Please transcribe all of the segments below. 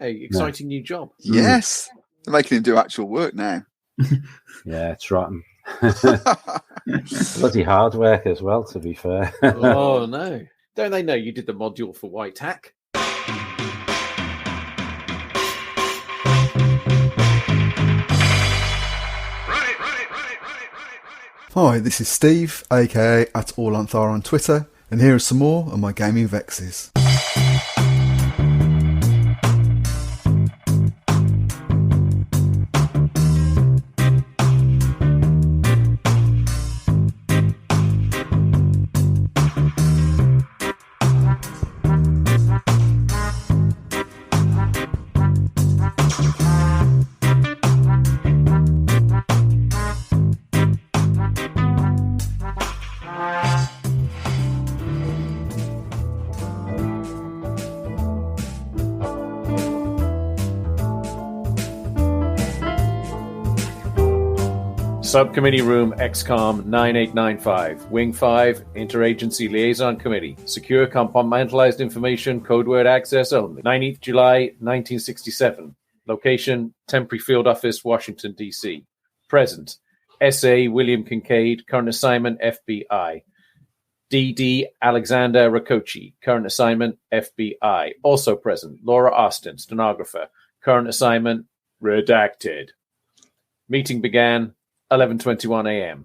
Hey, exciting new job. Yes. They're making him do actual work now. Yeah, it's rotten. Bloody hard work as well, to be fair. Oh, no. Don't they know you did the module for White Hack? Hi, this is Steve, aka @AllOnThar on Twitter, and here are some more of my gaming vexes. Subcommittee Room XCOM 9895, Wing 5, Interagency Liaison Committee. Secure compartmentalized information, code word access only. 19th July 1967. Location, Temporary Field Office, Washington, D.C. Present, S.A. William Kincaid, current assignment, FBI. D.D. Alexander Rakoczy, current assignment, FBI. Also present, Laura Austin, stenographer, current assignment, redacted. Meeting began 11:21 a.m.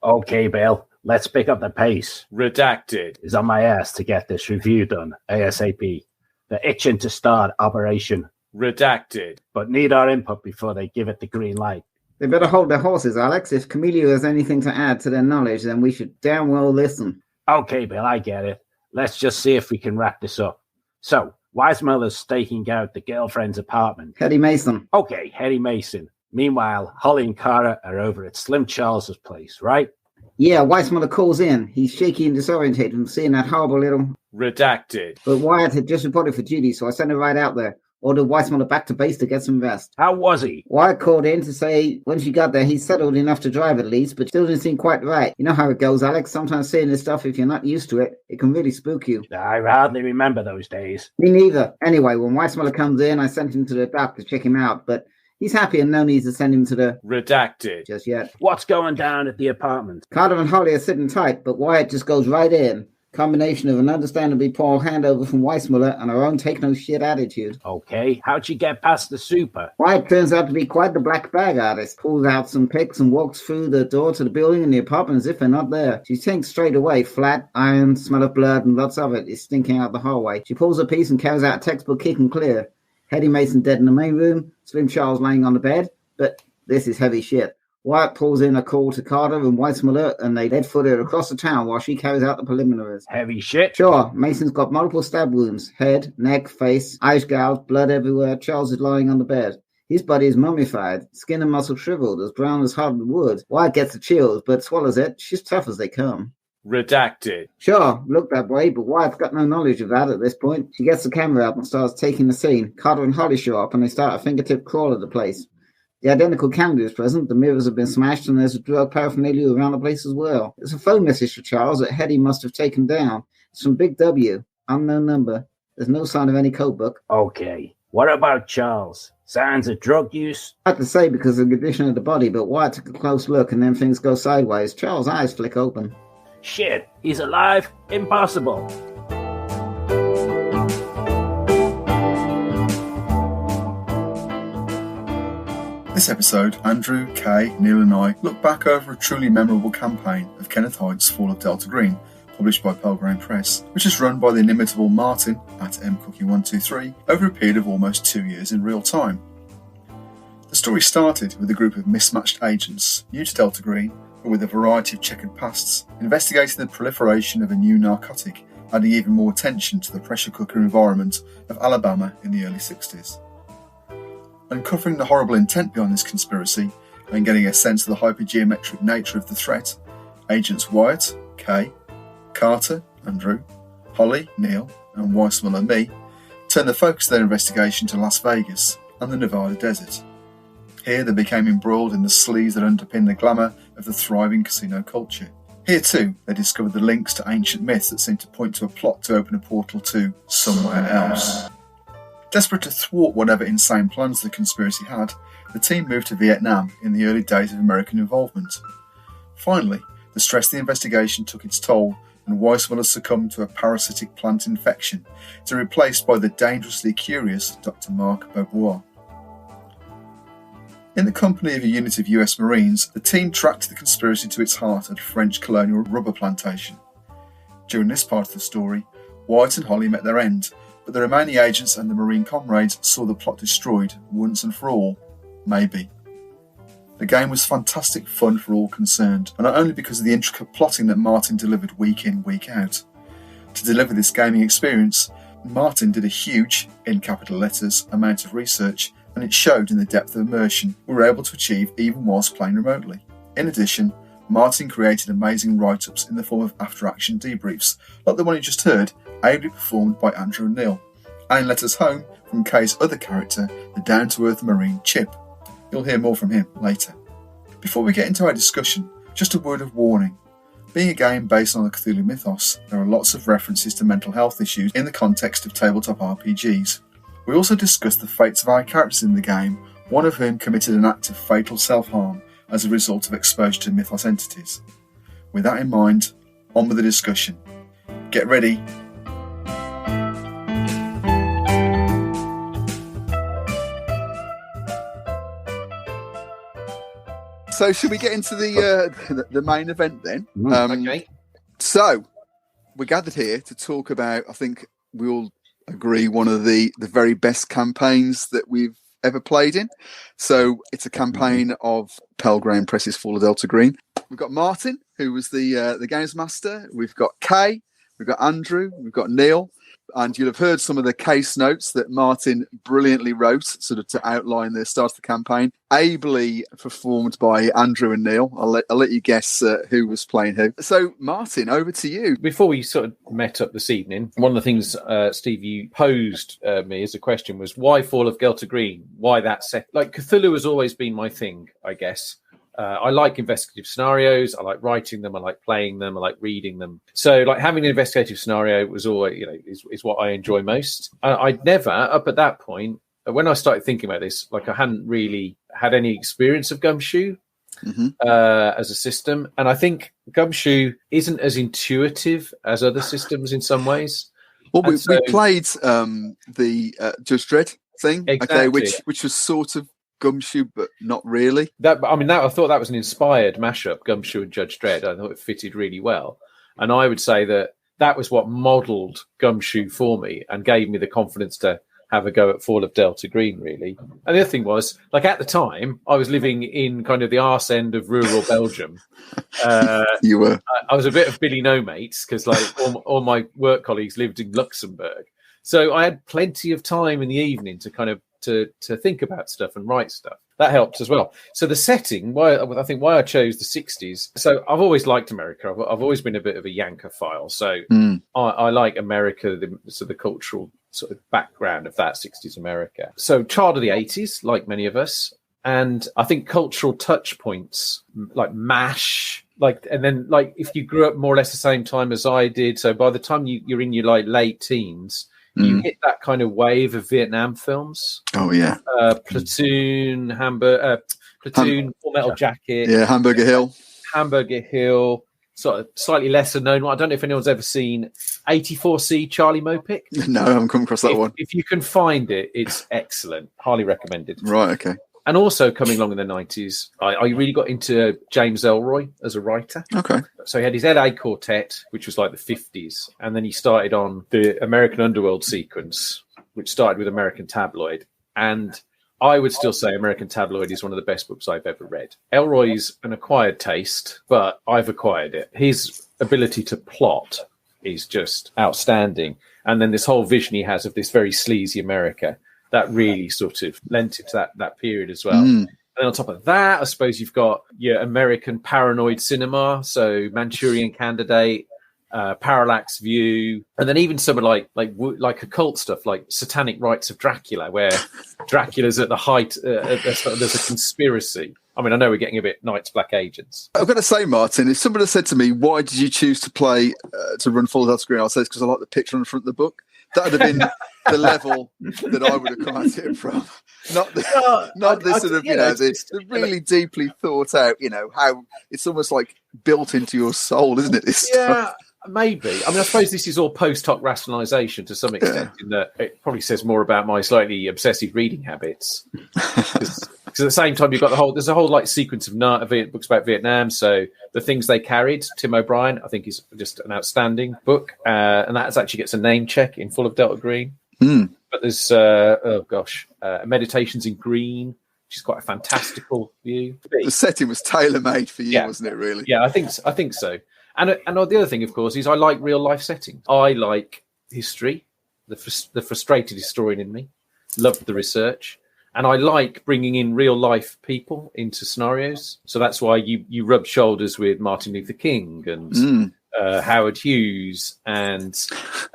Okay, Bill, let's pick up the pace. Redacted. It's on my ass to get this review done ASAP. They're itching to start operation. Redacted. But need our input before they give it the green light. They better hold their horses, Alex. If Camellia has anything to add to their knowledge, then we should damn well listen. Okay, Bill, I get it. Let's just see if we can wrap this up. So, Weissmuller's staking out the girlfriend's apartment. Hetty Mason. Okay, Hetty Mason. Meanwhile, Holly and Cara are over at Slim Charles's place, right? Yeah, Weissmuller calls in. He's shaky and disorientated from seeing that horrible little... Redacted. But Wyatt had just reported for duty, so I sent her right out there. Ordered Weissmuller back to base to get some rest. How was he? Wyatt called in to say when she got there, he's settled enough to drive at least, but still didn't seem quite right. You know how it goes, Alex. Sometimes seeing this stuff, if you're not used to it, it can really spook you. I hardly remember those days. Me neither. Anyway, when Weissmuller comes in, I sent him to the doc to check him out, but he's happy and no need to send him to the... Redacted. Just yet. What's going down at the apartment? Carter and Holly are sitting tight, but Wyatt just goes right in. Combination of an understandably poor handover from Weissmuller and her own take-no-shit attitude. Okay, how'd you get past the super? Wyatt turns out to be quite the black bag artist. Pulls out some pics and walks through the door to the building and the apartment as if they're not there. She thinks straight away, flat, iron, smell of blood, and lots of it is stinking out the hallway. She pulls a piece and carries out a textbook kick and clear. Hetty Mason dead in the main room, Slim Charles laying on the bed, but this is heavy shit. Wyatt pulls in a call to Carter and Weissmuller, and they dead-footed across the town while she carries out the preliminaries. Heavy shit? Sure. Mason's got multiple stab wounds. Head, neck, face, eyes gouged, blood everywhere. Charles is lying on the bed. His body is mummified, skin and muscle shriveled, as brown as hardwood wood. Wyatt gets the chills, but swallows it. She's tough as they come. Redacted. Sure, looked that way, but Wyatt's got no knowledge of that at this point. She gets the camera out and starts taking the scene. Carter and Holly show up, and they start a fingertip crawl of the place. The identical calendar is present, the mirrors have been smashed, and there's a drug paraphernalia around the place as well. There's a phone message for Charles that Hetty must have taken down. It's from Big W, unknown number. There's no sign of any code book. Okay, what about Charles? Signs of drug use? Hard to say because of the condition of the body, but Wyatt took a close look and then things go sideways. Charles' eyes flick open. Shit, he's alive? Impossible. This episode, Andrew, Kay, Neil and I look back over a truly memorable campaign of Kenneth Hyde's Fall of Delta Green, published by Pelgrane Press, which is run by the inimitable Martin at mcookie123 over a period of almost 2 years in real time. The story started with a group of mismatched agents, new to Delta Green, but with a variety of checkered pasts, investigating the proliferation of a new narcotic, adding even more attention to the pressure cooker environment of Alabama in the early 60s. Uncovering the horrible intent behind this conspiracy and getting a sense of the hypergeometric nature of the threat, agents Wyatt, Kay, Carter, Andrew, Holly, Neil, and Weissmuller, me, turned the focus of their investigation to Las Vegas and the Nevada desert. Here they became embroiled in the sleaze that underpinned the glamour of the thriving casino culture. Here too, they discovered the links to ancient myths that seemed to point to a plot to open a portal to somewhere else. Desperate to thwart whatever insane plans the conspiracy had, the team moved to Vietnam in the early days of American involvement. Finally, the stress of the investigation took its toll, and Weissmuller succumbed to a parasitic plant infection, to be replaced by the dangerously curious Dr. Mark Beaubois. In the company of a unit of US Marines, the team tracked the conspiracy to its heart at a French colonial rubber plantation. During this part of the story, White and Holly met their end, but the remaining agents and the Marine comrades saw the plot destroyed once and for all. Maybe. The game was fantastic fun for all concerned, and not only because of the intricate plotting that Martin delivered week in, week out. To deliver this gaming experience, Martin did a huge, in capital letters, amount of research, and it showed in the depth of immersion we were able to achieve even whilst playing remotely. In addition, Martin created amazing write-ups in the form of after-action debriefs, like the one you just heard, ably performed by Andrew and Neil, and in Letters Home from Kay's other character, the down-to-earth Marine Chip. You'll hear more from him later. Before we get into our discussion, just a word of warning. Being a game based on the Cthulhu mythos, there are lots of references to mental health issues in the context of tabletop RPGs. We also discuss the fates of our characters in the game, one of whom committed an act of fatal self-harm as a result of exposure to mythos entities. With that in mind, on with the discussion. Get ready. So should we get into the main event then? Okay. So we're gathered here to talk about, I think we all agree, one of the very best campaigns that we've ever played in. So it's a campaign of Pelgrane Press's Fall of Delta Green. We've got Martin, who was the games master. We've got Kay. We've got Andrew. We've got Neil. And you'll have heard some of the case notes that Martin brilliantly wrote, sort of to outline the start of the campaign, ably performed by Andrew and Neil. I'll let you guess who was playing who. So, Martin, over to you. Before we sort of met up this evening, one of the things, Steve, you posed me as a question was, why Fall of Delta Green? Why that set? Like, Cthulhu has always been my thing, I guess. I like investigative scenarios. I like writing them. I like playing them. I like reading them. So, like, having an investigative scenario was always, is what I enjoy most. I'd never, up at that point, when I started thinking about this, like, I hadn't really had any experience of Gumshoe as a system, and I think Gumshoe isn't as intuitive as other systems in some ways. Well, we played the Judge Dredd thing, exactly. Okay, which was sort of Gumshoe, but not really. I thought that was an inspired mashup, Gumshoe and Judge Dredd. I thought it fitted really well. And I would say that was what modelled Gumshoe for me and gave me the confidence to have a go at Fall of Delta Green, really. And the other thing was, like, at the time, I was living in kind of the arse end of rural Belgium. You were. I was a bit of Billy No Mates because, like, all my work colleagues lived in Luxembourg. So I had plenty of time in the evening to kind of to think about stuff and write stuff. That helped as well. So the setting, why I chose the 60s. So I've always liked America. I've always been a bit of a Yankophile. So I like America, the cultural sort of background of that 60s America. So child of the 80s, like many of us. And I think cultural touch points like MASH, and then if you grew up more or less the same time as I did. So by the time you're in your late teens, you hit that kind of wave of Vietnam films. Oh yeah, Platoon, Full Metal Jacket. Yeah, Hamburger Hill. Sort of slightly lesser known one. I don't know if anyone's ever seen 84C Charlie Mopic. No, I haven't come across that one. If you can find it, it's excellent. Highly recommended. Right, okay. And also coming along in the 90s, I really got into James Ellroy as a writer. Okay. So he had his LA Quartet, which was like the 50s. And then he started on the American Underworld sequence, which started with American Tabloid. And I would still say American Tabloid is one of the best books I've ever read. Ellroy's an acquired taste, but I've acquired it. His ability to plot is just outstanding. And then this whole vision he has of this very sleazy America, that really sort of lent it to that period as well. And then on top of that, I suppose you've got your American paranoid cinema, so Manchurian Candidate, Parallax View, and then even some of like occult stuff, like Satanic Rites of Dracula, where Dracula's at the height. There's a conspiracy. I mean, I know we're getting a bit Night's Black Agents. I've got to say, Martin, if somebody said to me, why did you choose to play to run Fall of Delta Green? I'll say it's because I like the picture on the front of the book. that would have been the level that I would have come at it from. Not the sort of, the really deeply thought out, how it's almost like built into your soul, isn't it? This stuff. Maybe. I mean, I suppose this is all post hoc rationalisation to some extent, in that it probably says more about my slightly obsessive reading habits. Because at the same time, there's a whole like sequence of books about Vietnam. So The Things They Carried, Tim O'Brien, I think is just an outstanding book, and that actually gets a name check in Full of Delta Green. But there's Meditations in Green, which is quite a fantastical view. The setting was tailor-made for you, wasn't it? Really? Yeah, I think so. And the other thing, of course, is I like real life settings. I like history. The frustrated historian in me loved the research, and I like bringing in real life people into scenarios. So that's why you rub shoulders with Martin Luther King and Howard Hughes and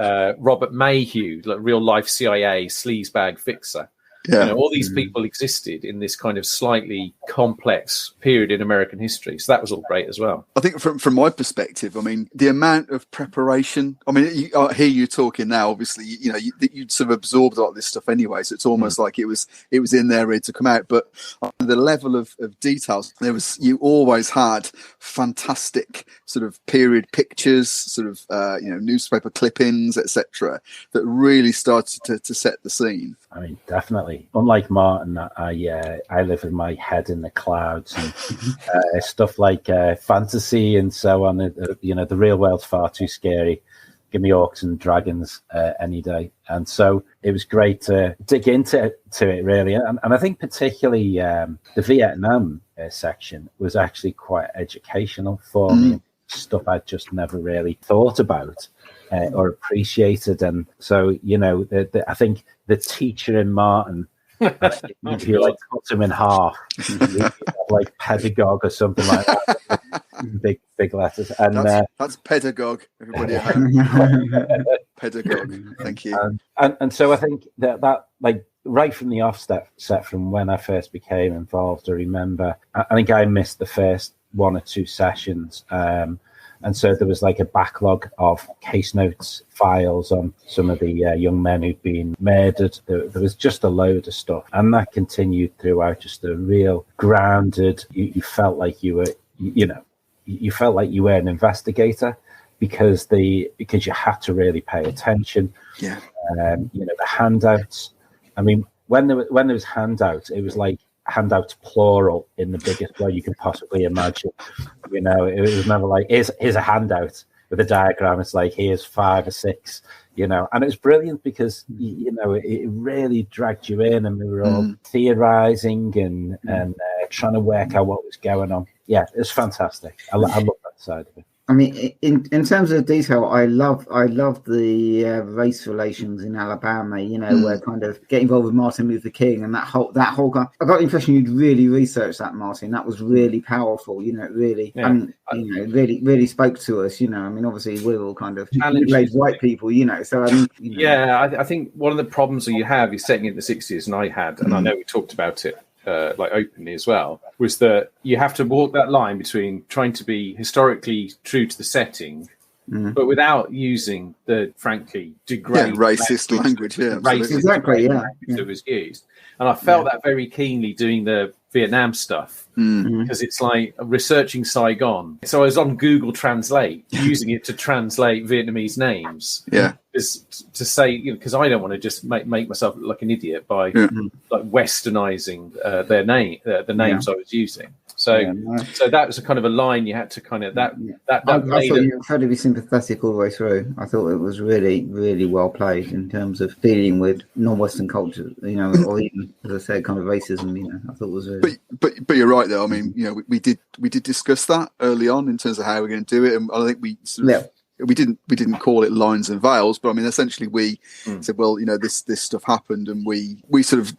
Robert Mayhew, like real life CIA sleazebag fixer. Yeah. All these people existed in this kind of slightly complex period in American history. So that was all great as well. I think from my perspective, I mean, the amount of preparation, I mean, I hear you talking now, obviously, you'd sort of absorbed a lot of this stuff anyway. So it's almost like it was in there ready to come out. But the level of details, you always had fantastic sort of period pictures, sort of, newspaper clippings, etc., that really started to set the scene. I mean, definitely. Unlike Martin, I live with my head in the clouds and stuff like fantasy and so on. The real world's far too scary. Give me orcs and dragons any day. And so it was great to dig into it, really. And I think particularly the Vietnam section was actually quite educational for me. Stuff I'd just never really thought about or appreciated. And so, I think the teacher in Martin, if you like cut him in half, like pedagogue or something like that, big letters. And that's pedagogue, everybody. Pedagogue. Thank you. And so I think that like right from the offset from when I first became involved, I remember I think I missed the first one or two sessions. And so there was like a backlog of case notes, files on some of the young men who'd been murdered. There was just a load of stuff. And that continued throughout, just a real grounded, you felt like you were, you felt like you were an investigator because you had to really pay attention. Yeah. The handouts. I mean, when there was handouts, it was like handouts plural in the biggest way you can possibly imagine. It was never like here's a handout with a diagram. It's like here's 5 or 6, and it was brilliant because it really dragged you in, and we were all theorizing and trying to work out what was going on. Yeah, it was fantastic. I love that side of it. I mean, in terms of detail, I love the race relations in Alabama. Where kind of get involved with Martin Luther King and that whole kind. I got the impression you'd really researched that, Martin. That was really powerful. Really, and really spoke to us. I mean, obviously we're all kind of middle-aged white people. So I mean, yeah, I think one of the problems that you have is setting in the 60s, and I had, and I know we talked about it. Openly as well, was that you have to walk that line between trying to be historically true to the setting, but without using the frankly degrading racist language. That was used. And I felt that very keenly doing the Vietnam stuff because it's like researching Saigon. So I was on Google Translate, using it to translate Vietnamese names. Yeah. To say, because I don't want to just make myself look like an idiot by like westernizing their name, the names I was using. So that was a kind of a line you had to kind of that. I thought you were incredibly sympathetic all the way through. I thought it was really, really well played in terms of dealing with non-Western culture, or even, as I said, kind of racism. I thought it was really. But you're right though. I mean, we did discuss that early on in terms of how we're going to do it, and I think we sort of, we didn't call it lines and veils, but I mean, essentially we said, well, this stuff happened, and we sort of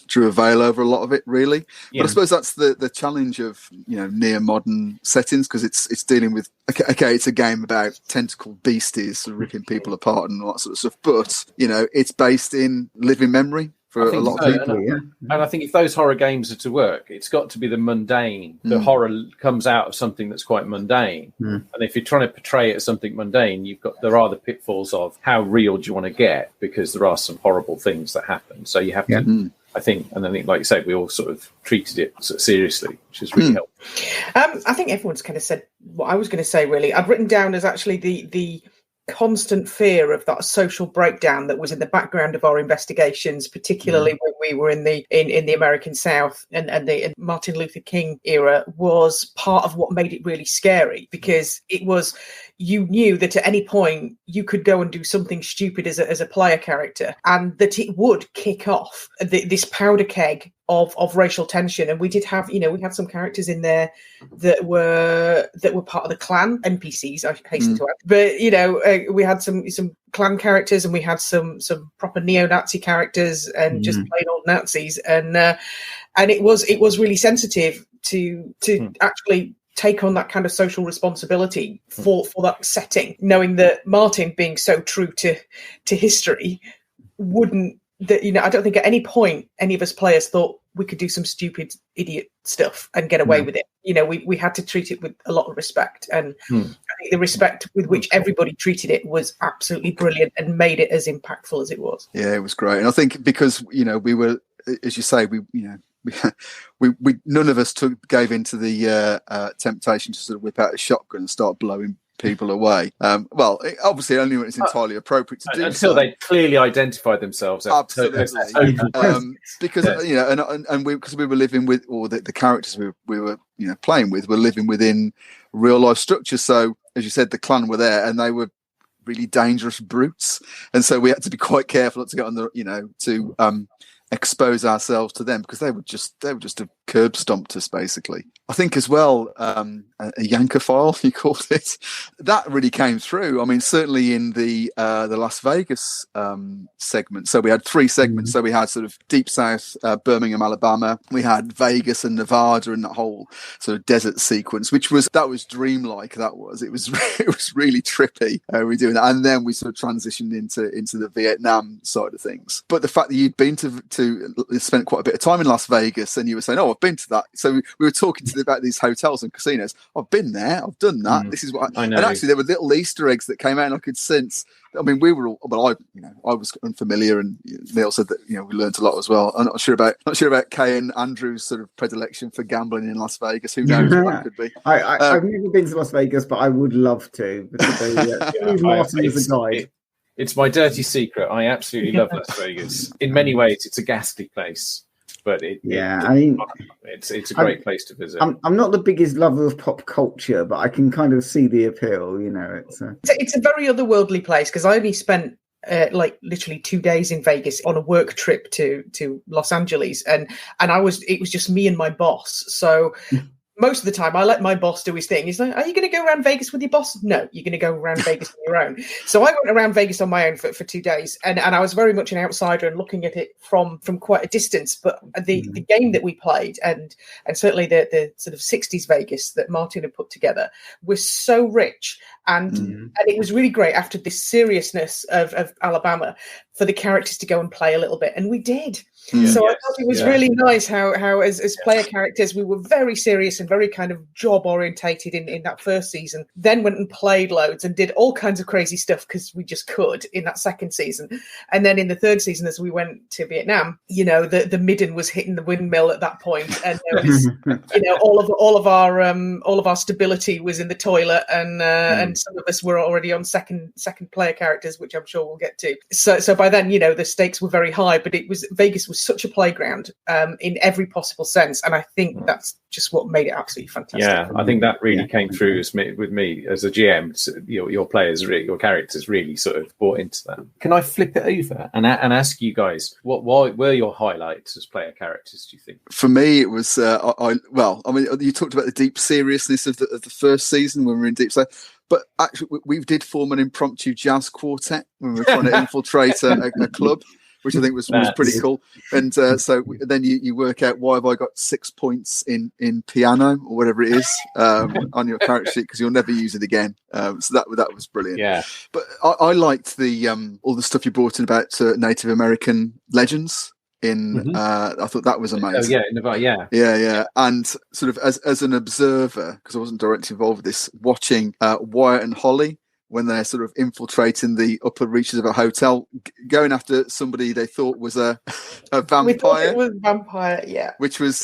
drew a veil over a lot of it, really. Yeah. But I suppose that's the challenge of near modern settings, because it's dealing with it's a game about tentacled beasties sort of ripping people apart and all that sort of stuff, but it's based in living memory. for a lot of people. And I think if those horror games are to work, it's got to be the mundane. The horror comes out of something that's quite mundane. And if you're trying to portray it as something mundane, there are the pitfalls of how real do you want to get, because there are some horrible things that happen. So you have to, I think, like you said, we all sort of treated it sort of seriously, which is really helpful. I think everyone's kind of said what I was going to say, really. I've written down as actually the constant fear of that social breakdown that was in the background of our investigations, particularly when we were in the American South, and the Martin Luther King era was part of what made it really scary, because it was, you knew that at any point you could go and do something stupid as a player character, and that it would kick off this powder keg of racial tension. And we did have, we had some characters in there that were part of the Klan NPCs, I hasten to add. But we had some Klan characters, and we had some proper neo-Nazi characters, and just plain old Nazis, and it was really sensitive to actually take on that kind of social responsibility for that setting, knowing that Martin, being so true to history, wouldn't. That, I don't think at any point any of us players thought we could do some stupid idiot stuff and get away with it. We had to treat it with a lot of respect, and I think the respect with which everybody treated it was absolutely brilliant and made it as impactful as it was. Yeah, it was great. And I think because we were, as you say, we none of us gave into the temptation to sort of whip out a shotgun and start blowing people away. Obviously only when it's entirely appropriate to do until they clearly identify themselves as absolutely because because we were living with, or the characters we were playing with were living within real life structures. So as you said, the Klan were there, and they were really dangerous brutes, and so we had to be quite careful not to get on the to expose ourselves to them, because they would just have curb stomped us, basically. I think as well, a Yankophile, you called it, that really came through. I mean, certainly in the Las Vegas segment. So we had 3 segments. So we had sort of Deep South, Birmingham, Alabama. We had Vegas and Nevada, and that whole sort of desert sequence, which was dreamlike. It was really trippy. We doing that, and then we sort of transitioned into the Vietnam side of things. But the fact that you'd been to spent quite a bit of time in Las Vegas, and you were saying, "Oh, I've been to that." So we were talking about these hotels and casinos. I've been there. I've done that. This is what I know. And actually, there were little Easter eggs that came out, and I could sense. I mean, we were all, but I was unfamiliar, and Neil said that we learned a lot as well. I'm not sure about Kay and Andrew's sort of predilection for gambling in Las Vegas. Who knows what that could be? I've never been to Las Vegas, but I would love to. Martin is a guide. It's my dirty secret. I absolutely love Las Vegas. In many ways, it's a ghastly place, but it's a great place to visit. I'm not the biggest lover of pop culture, but I can kind of see the appeal. It's a very otherworldly place, because I only spent literally 2 days in Vegas on a work trip to Los Angeles, and it was just me and my boss. So. Most of the time, I let my boss do his thing. He's like, "Are you going to go around Vegas with your boss?" "No, you're going to go around Vegas on your own." So I went around Vegas on my own for 2 days, and I was very much an outsider and looking at it from quite a distance. But the game that we played, and certainly the sort of 60s Vegas that Martin had put together, was so rich, and it was really great after this seriousness of Alabama for the characters to go and play a little bit, and we did. So I thought it was really nice how as player characters we were very serious and very kind of job orientated in that first season, then went and played loads and did all kinds of crazy stuff because we just could in that second season. And then in the third season, as we went to Vietnam, the midden was hitting the windmill at that point, and there was all of our stability was in the toilet, and some of us were already on second player characters, which I'm sure we'll get to. So by then, the stakes were very high, but Vegas was such a playground in every possible sense, and I think that's just what made it absolutely fantastic. Yeah, I think that really came through with me as a GM. Your players, your characters, really sort of bought into that. Can I flip it over and ask you guys what were your highlights as player characters? Do you think? For me, it was you talked about the deep seriousness of the first season when we were in Deep South. But actually, we did form an impromptu jazz quartet when we were trying to infiltrate a club, which I think was pretty cool. And then you work out, why have I got 6 points in piano or whatever it is on your character sheet, because you'll never use it again. So that was brilliant. Yeah. But I liked the all the stuff you brought in about Native American legends. in. I thought that was amazing. Oh yeah, in Nevada, yeah. Yeah. And sort of as an observer, because I wasn't directly involved with this, watching Wyatt and Holly when they're sort of infiltrating the upper reaches of a hotel, going after somebody they thought was a vampire. We thought it was vampire, yeah. Which was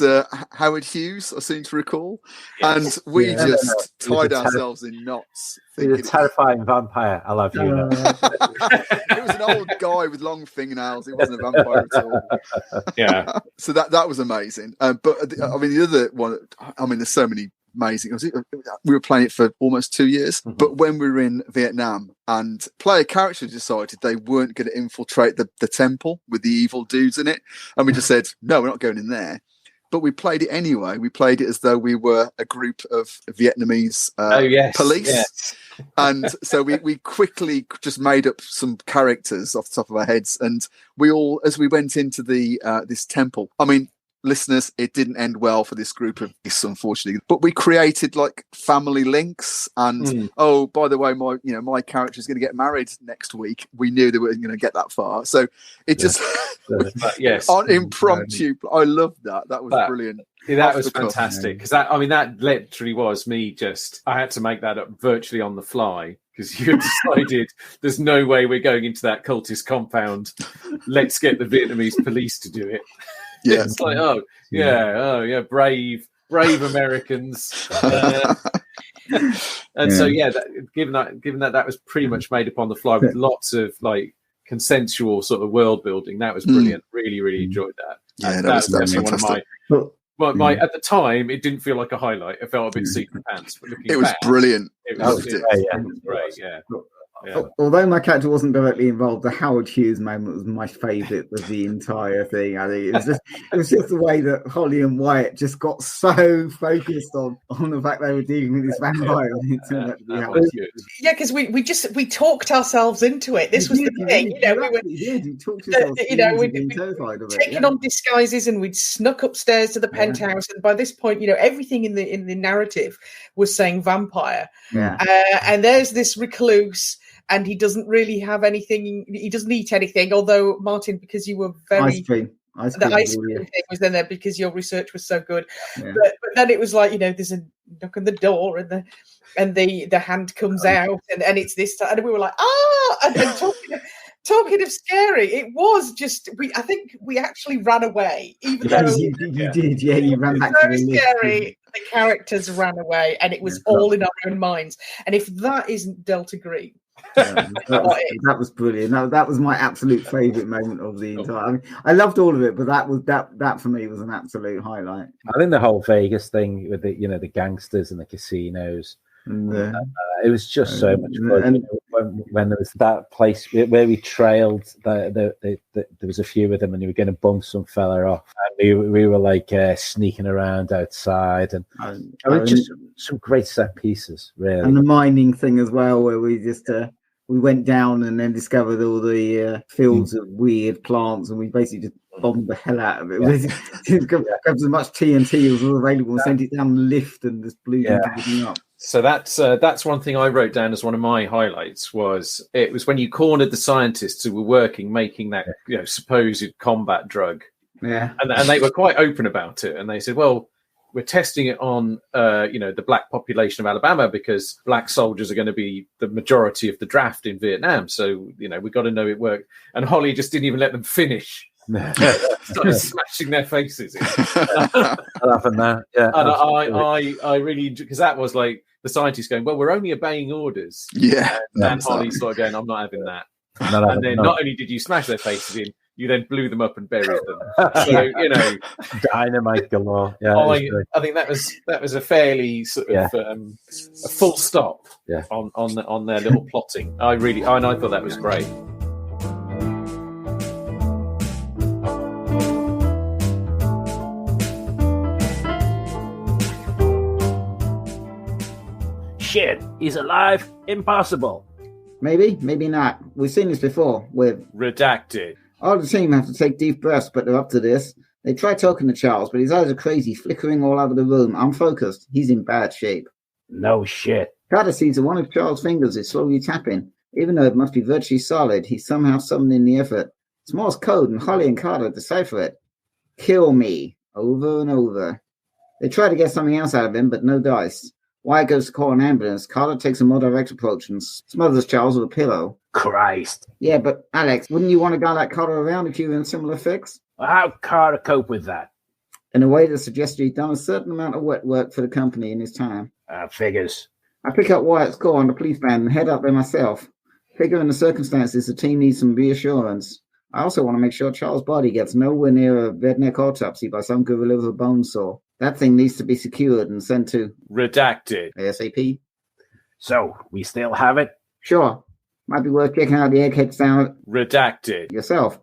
Howard Hughes, I seem to recall. Yes. And we just tied ourselves in knots. He's a terrifying vampire. I love you. It was an old guy with long fingernails. He wasn't a vampire at all. Yeah. So that was amazing. But I mean, the other one, I mean, there's so many amazing. We were playing it for almost 2 years, but when we were in Vietnam and player characters decided they weren't going to infiltrate the temple with the evil dudes in it, and we just said, no, we're not going in there. But we played it anyway. We played it as though we were a group of Vietnamese police. Yes. And so we quickly just made up some characters off the top of our heads. And we all, as we went into the this temple, I mean, listeners, it didn't end well for this group of this, unfortunately. But we created like family links, and oh, by the way, my character is going to get married next week. We knew they weren't going to get that far, so it just on impromptu. I loved that. That was brilliant. That was fantastic because that literally was me. I had to make that up virtually on the fly. Because you decided there's no way we're going into that cultist compound. Let's get the Vietnamese police to do it. Yeah, it's like, brave Americans. So given that was pretty much made up on the fly with lots of like consensual sort of world building, that was brilliant. Really enjoyed that. Yeah, that was definitely one of my. At the time, it didn't feel like a highlight. It felt a bit seat pants. But it was brilliant. It was great. Yeah. Although my character wasn't directly involved, the Howard Hughes moment was my favourite of the entire thing. I think it was just the way that Holly and Wyatt just got so focused on the fact they were dealing with this vampire. Yeah, because we talked ourselves into it. This was the thing, You talked yourself into terrified of it. Taking on disguises, and we'd snuck upstairs to the penthouse, and by this point, everything in the narrative was saying vampire. Yeah, and there's this recluse. And he doesn't really have anything. He doesn't eat anything. Although Martin, because you were very the ice cream thing was then there because your research was so good. Yeah. But then it was like there's a knock on the door and the hand comes out and it's this time, and we were like and talking of scary, it was just I think we actually ran away. Even though you did, you ran back to the scary. The characters ran away, and it was all in our own minds. And if that isn't Delta Green. That was brilliant. That was my absolute favourite moment of the entire. I mean, I loved all of it, but that for me was an absolute highlight. I think the whole Vegas thing with the gangsters and the casinos. It was just so much fun. When there was that place where we trailed, there was a few of them, and you were going to bump some fella off, and we were like sneaking around outside, and just some great set pieces, really. And the mining thing as well, where we just we went down and then discovered all the fields of weird plants, and we basically just bombed the hell out of it. Yeah. Grabbed as much TNT as was available and sent it down the lift and just blew everything up. So that's one thing I wrote down as one of my highlights. It was when you cornered the scientists who were making that supposed combat drug. Yeah, and they were quite open about it, and they said, well, we're testing it on the black population of Alabama because black soldiers are going to be the majority of the draft in Vietnam. So we've got to know it worked. And Holly just didn't even let them finish. Started smashing their faces in. Laughing that, yeah. And I really, because that was like the scientists going, well, we're only obeying orders. Yeah. And Holly started going, I'm not having that. And then not only did you smash their faces in, you then blew them up and buried them. So dynamite galore. Yeah, I think that was a fairly sort of a full stop on their little plotting. I thought that was great. Shit, he's alive? Impossible. Maybe not. We've seen this before with Redacted. All the team have to take deep breaths, but they're up to this. They try talking to Charles, but his eyes are crazy, flickering all over the room, unfocused. He's in bad shape. No shit. Carter sees that one of Charles' fingers is slowly tapping. Even though it must be virtually solid, he's somehow summoning the effort. It's Morse code, and Holly and Carter decipher it. Kill me, over and over. They try to get something else out of him, but no dice. Wyatt goes to call an ambulance. Carter takes a more direct approach and smothers Charles with a pillow. Christ. Yeah, but Alex, wouldn't you want to guy like Carter around if you were in a similar fix? Well, how'd Carter cope with that? In a way that suggests he'd done a certain amount of wet work for the company in his time. Figures. I pick up Wyatt's call on the police van and head up there myself. Figuring the circumstances, the team needs some reassurance. I also want to make sure Charles' body gets nowhere near a redneck autopsy by some gorilla with a bone saw. That thing needs to be secured and sent to... Redacted. ASAP. So, we still have it? Sure. Might be worth checking out the eggheads down Redacted. yourself.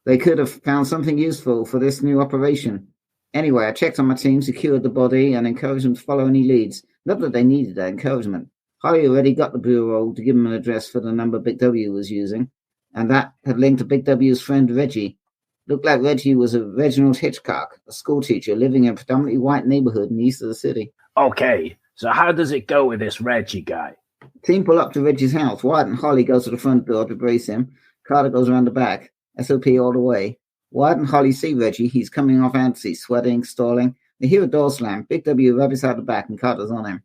They could have found something useful for this new operation. Anyway, I checked on my team, secured the body, and encouraged them to follow any leads. Not that they needed that encouragement. Holly already got the bureau to give him an address for the number Big W was using, and that had linked to Big W's friend Reggie. Looked like Reggie was a Reginald Hitchcock, a schoolteacher living in a predominantly white neighborhood in the east of the city. Okay, so how does it go with this Reggie guy? Team pull up to Reggie's house. Wyatt and Holly go to the front door to brace him. Carter goes around the back. SOP all the way. Wyatt and Holly see Reggie. He's coming off antsy, sweating, stalling. They hear a door slam. Big W rabbits out the back and Carter's on him.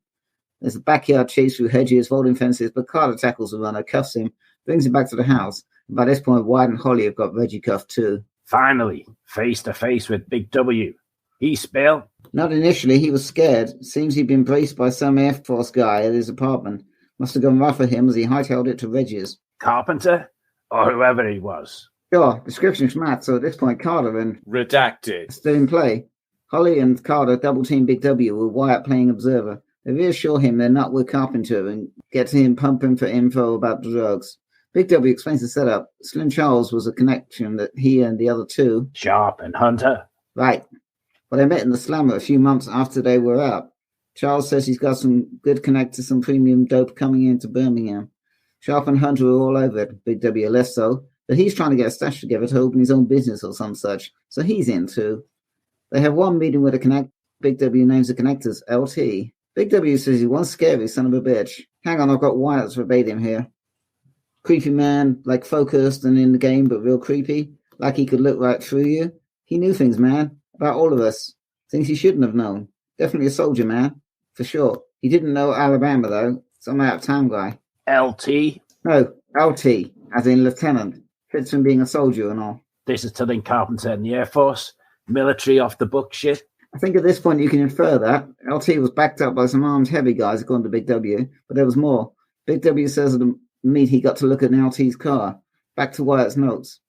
There's a backyard chase through hedges, folding fences, but Carter tackles the runner, cuffs him, brings him back to the house. And by this point, Wyatt and Holly have got Reggie cuffed too. Finally, face to face with Big W. He spill? Not initially. He was scared. Seems he'd been braced by some Air Force guy at his apartment. Must have gone rough for him as he hightailed it to Reggie's. Carpenter? Or whoever he was? Sure, description's Matt, so at this point Carter and... Redacted. Still in play. Holly and Carter double-team Big W with Wyatt playing observer. They reassure him they're not with Carpenter and get to him pumping for info about the drugs. Big W explains the setup. Slim Charles was a connection that he and the other two... Sharp and Hunter? Right. Well, they met in the slammer a few months after they were out. Charles says he's got some good connect to some premium dope coming into Birmingham. Sharp and Hunter are all over it. Big W less so, but he's trying to get a stash together to open his own business or some such, so he's in too. They have one meeting with a connect. Big W names the connectors LT. Big W says he one scary son of a bitch. Hang on, I've got Wyatt's verbatim here. Creepy man, like focused and in the game, but real creepy. Like he could look right through you. He knew things, man, about all of us. Things he shouldn't have known. Definitely a soldier, man, for sure. He didn't know Alabama, though. Some out-of-town guy. LT? No, LT, as in lieutenant. Fits from being a soldier and all. This is to link Carpenter in the Air Force? Military off-the-book shit? I think at this point you can infer that. LT was backed up by some armed heavy guys according to Big W, but there was more. Big W says at the meet he got to look at LT's car. Back to Wyatt's notes.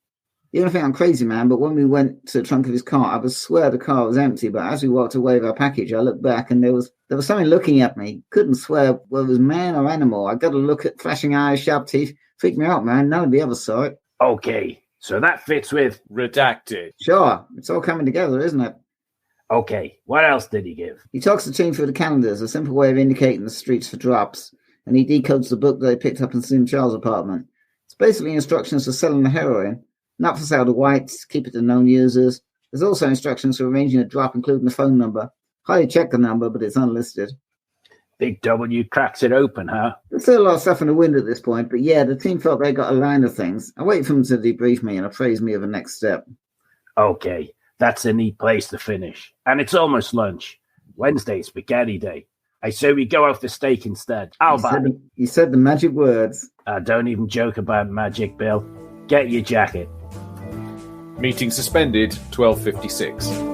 You don't think I'm crazy, man, but when we went to the trunk of his car, I would swear the car was empty, but as we walked away with our package, I looked back and there was something looking at me. Couldn't swear whether it was man or animal. I got to look at flashing eyes, sharp teeth. Freaked me out, man. None of the others saw it. Okay, so that fits with... Redacted. Sure, it's all coming together, isn't it? Okay, what else did he give? He talks the team through the calendars, a simple way of indicating the streets for drops, and he decodes the book that they picked up in Slim Charles' apartment. It's basically instructions for selling the heroin. Not for sale to whites, keep it to known users. There's also instructions for arranging a drop, including the phone number. Highly check the number, but it's unlisted. Big W cracks it open, huh? There's still a lot of stuff in the wind at this point, but yeah, the team felt they got a line of things. I wait for them to debrief me and appraise me of the next step. Okay, that's a neat place to finish. And it's almost lunch. Wednesday, spaghetti day. I say we go off the steak instead. You said the magic words. Don't even joke about magic, Bill. Get your jacket. Meeting suspended, 12:56.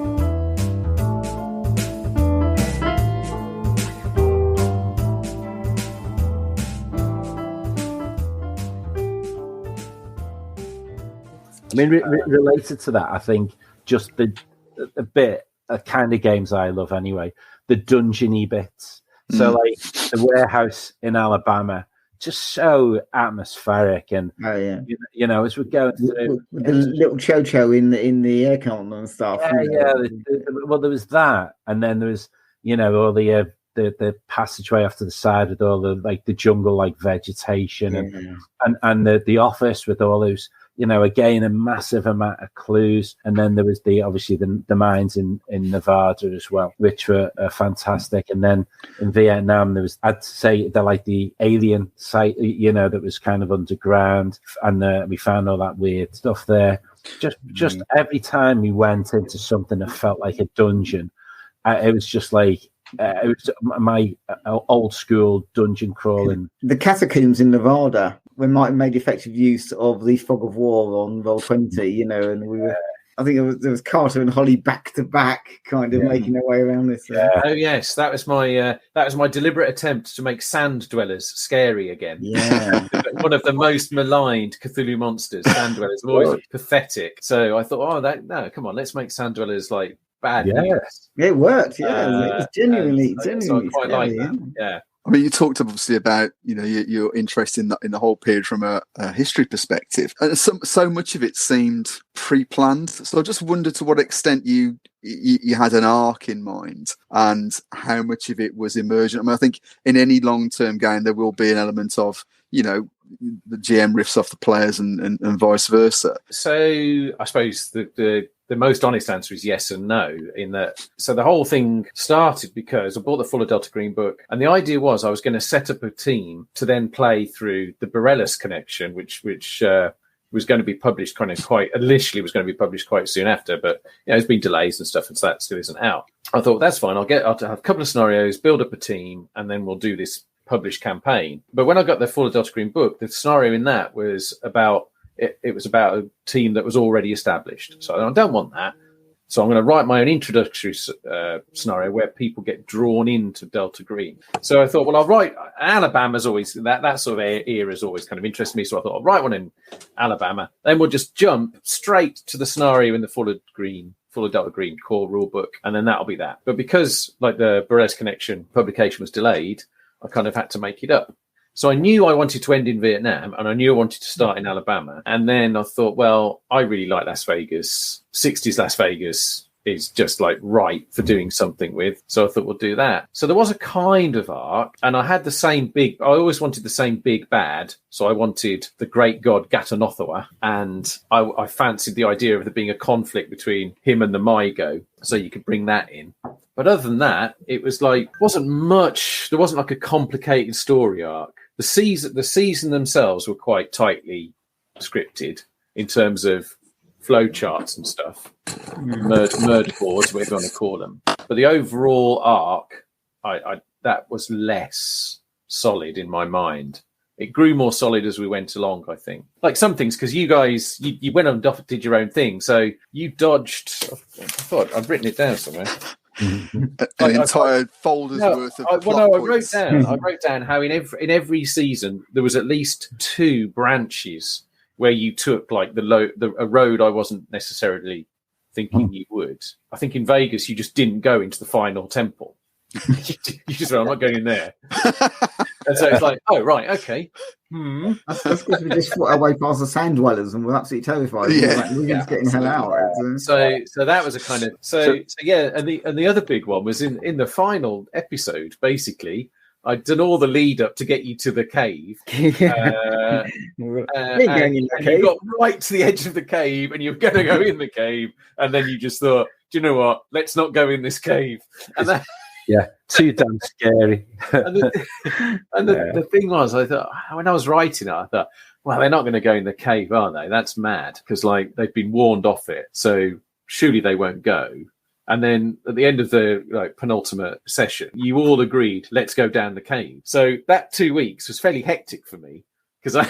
I mean, related to that, I think just a bit of kind of games I love anyway, the dungeon-y bits. So, like, the warehouse in Alabama, just so atmospheric, and you know, as we go through the little cho-cho in the aircon and stuff. Well, there was that, and then there was, you know, all the passageway off to the side with all the jungle like vegetation, and the office with all those, you know, again a massive amount of clues, and then there was obviously the mines in Nevada as well, which were fantastic. And then in Vietnam there was, I'd say, the alien site, you know, that was kind of underground, and we found all that weird stuff there. just every time we went into something that felt like a dungeon, it was just like it was my old school dungeon crawling. The catacombs in Nevada, when Martin made effective use of the Fog of War on Roll20, and we were. I think there was Carter and Holly back to back, kind of making their way around this. Oh yes, that was my deliberate attempt to make sand dwellers scary again. Yeah, one of the most maligned Cthulhu monsters, sand dwellers, always pathetic. So I thought, come on, let's make sand dwellers like bad. Yes, it worked. Yeah, it was genuinely so I quite like that. Yeah. I mean, you talked obviously about your interest in the whole period from a history perspective, and so much of it seemed pre-planned. So I just wondered to what extent you had an arc in mind, and how much of it was emergent. I mean, I think in any long-term game there will be an element of the GM riffs off the players and vice versa. So I suppose the most honest answer is yes and no, in that. So the whole thing started because I bought the Full of Delta Green book, and the idea was I was going to set up a team to then play through the Borellus connection, which was going to be published initially was going to be published quite soon after, but there's been delays and stuff, and so that still isn't out. I thought that's fine. I'll have a couple of scenarios, build up a team, and then we'll do this published campaign. But when I got the Full of Delta Green book, the scenario in that was about it was about a team that was already established. So I don't want that. So I'm going to write my own introductory scenario where people get drawn into Delta Green. So I thought, well, I'll write Alabama's always that sort of era has always kind of interested me. So I thought I'll write one in Alabama. Then we'll just jump straight to the scenario in the Full of Delta Green core rule book, and then that'll be that. But because like the Borellus Connection publication was delayed, I kind of had to make it up. So I knew I wanted to end in Vietnam, and I knew I wanted to start in Alabama. And then I thought, well, I really like Las Vegas. 60s Las Vegas is just like right for doing something with. So I thought we'll do that. So there was a kind of arc, and I had I always wanted the same big bad. So I wanted the great god Gatanothoa, and I fancied the idea of there being a conflict between him and the Mygo. So you could bring that in. But other than that, it was like, wasn't much. There wasn't like a complicated story arc. The season themselves were quite tightly scripted in terms of flow charts and stuff, murder boards, whatever you want to call them. But the overall arc, that was less solid in my mind. It grew more solid as we went along, I think. Like some things, because you guys, you went and did your own thing. So you dodged, I thought I've written it down somewhere. An entire folder's worth of plot points. I wrote down how in every season there was at least 2 branches where you took like a road I wasn't necessarily thinking you would. I think in Vegas you just didn't go into the final temple. You just went, I'm not going in there. And so it's like, oh right, okay. That's because we just fought our way past the sand dwellers and we're absolutely terrified. We're just getting the hell out. So that was a kind of yeah. And the other big one was in the final episode. Basically, I'd done all the lead up to get you to the cave. And you got right to the edge of the cave, and you're going to go in the cave, and then you just thought, do you know what? Let's not go in this cave. And that. Yeah, too damn scary. The thing was, I thought when I was writing it, I thought, well, they're not going to go in the cave, are they? That's mad, because like they've been warned off it, so surely they won't go. And then at the end of the penultimate session, you all agreed, let's go down the cave. So that 2 weeks was fairly hectic for me, because I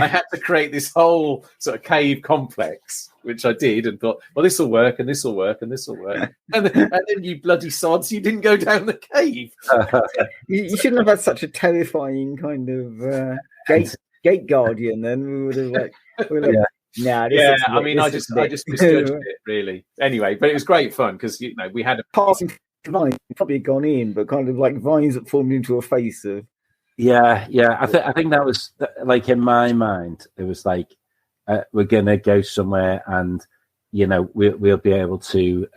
had to create this whole sort of cave complex, which I did, and thought, well, this will work, and this will work, and this will work. And then you bloody sods, you didn't go down the cave. You shouldn't have had such a terrifying kind of gate guardian. Then we would have I just misjudged it really. Anyway, but it was great fun because we had a passing vine probably gone in, but kind of like vines that formed into a face of. Yeah. I think that was like in my mind. It was like we're gonna go somewhere, and we'll be able to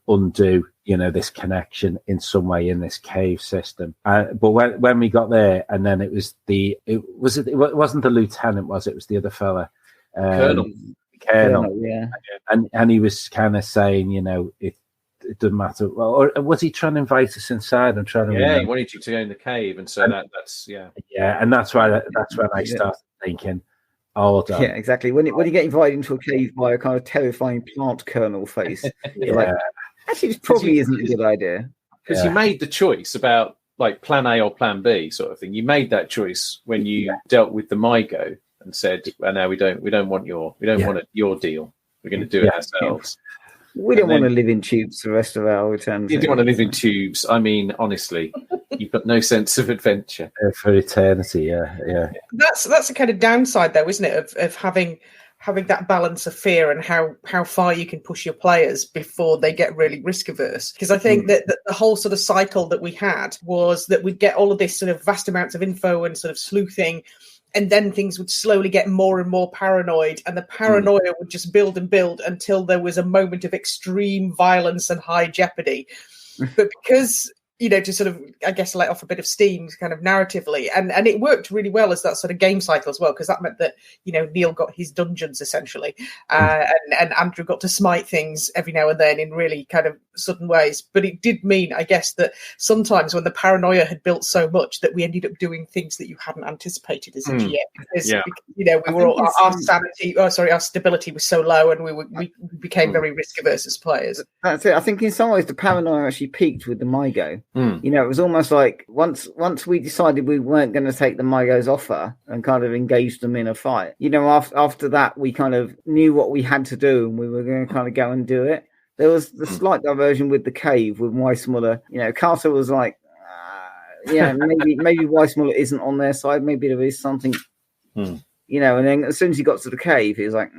undo this connection in some way in this cave system. But when we got there, and then it wasn't the lieutenant, was it? It was the other fella, Colonel. Yeah. And he was kind of saying, it doesn't matter. Well, or was he trying to invite us inside? I'm trying to. Yeah, he wanted you to go in the cave, and so that's. Yeah, and that's when I started thinking, all done. Yeah, exactly. When you get invited into a cave by a kind of terrifying plant kernel face, you're like, actually, this probably isn't a good idea. Because you made the choice about like plan A or plan B sort of thing. You made that choice when you dealt with the MyGo and said, well, no, we don't want your deal. We're going to do it ourselves. We don't want to live in tubes the rest of our returns. You don't want to live in tubes. I mean, honestly, you've got no sense of adventure for eternity. Yeah. That's a kind of downside, though, isn't it? Of having that balance of fear and how far you can push your players before they get really risk averse. Because I think that the whole sort of cycle that we had was that we'd get all of this sort of vast amounts of info and sort of sleuthing. And then things would slowly get more and more paranoid, and the paranoia would just build and build until there was a moment of extreme violence and high jeopardy. But because, to sort of, I guess, let off a bit of steam kind of narratively, and it worked really well as that sort of game cycle as well, because that meant that, Neil got his dungeons essentially, and Andrew got to smite things every now and then in really kind of sudden ways. But it did mean, I guess, that sometimes when the paranoia had built so much that we ended up doing things that you hadn't anticipated as a GM, because we were all, our stability was so low, and we became very risk averse as players. That's it. I think in some ways the paranoia actually peaked with the MyGo. It was almost like once we decided we weren't going to take the MyGo's offer and kind of engage them in a fight, after that we kind of knew what we had to do and we were going to kind of go and do it. There was the slight diversion with the cave with Weissmuller. Carter was like, maybe Weissmuller isn't on their side. Maybe there is something, and then as soon as he got to the cave, he was like,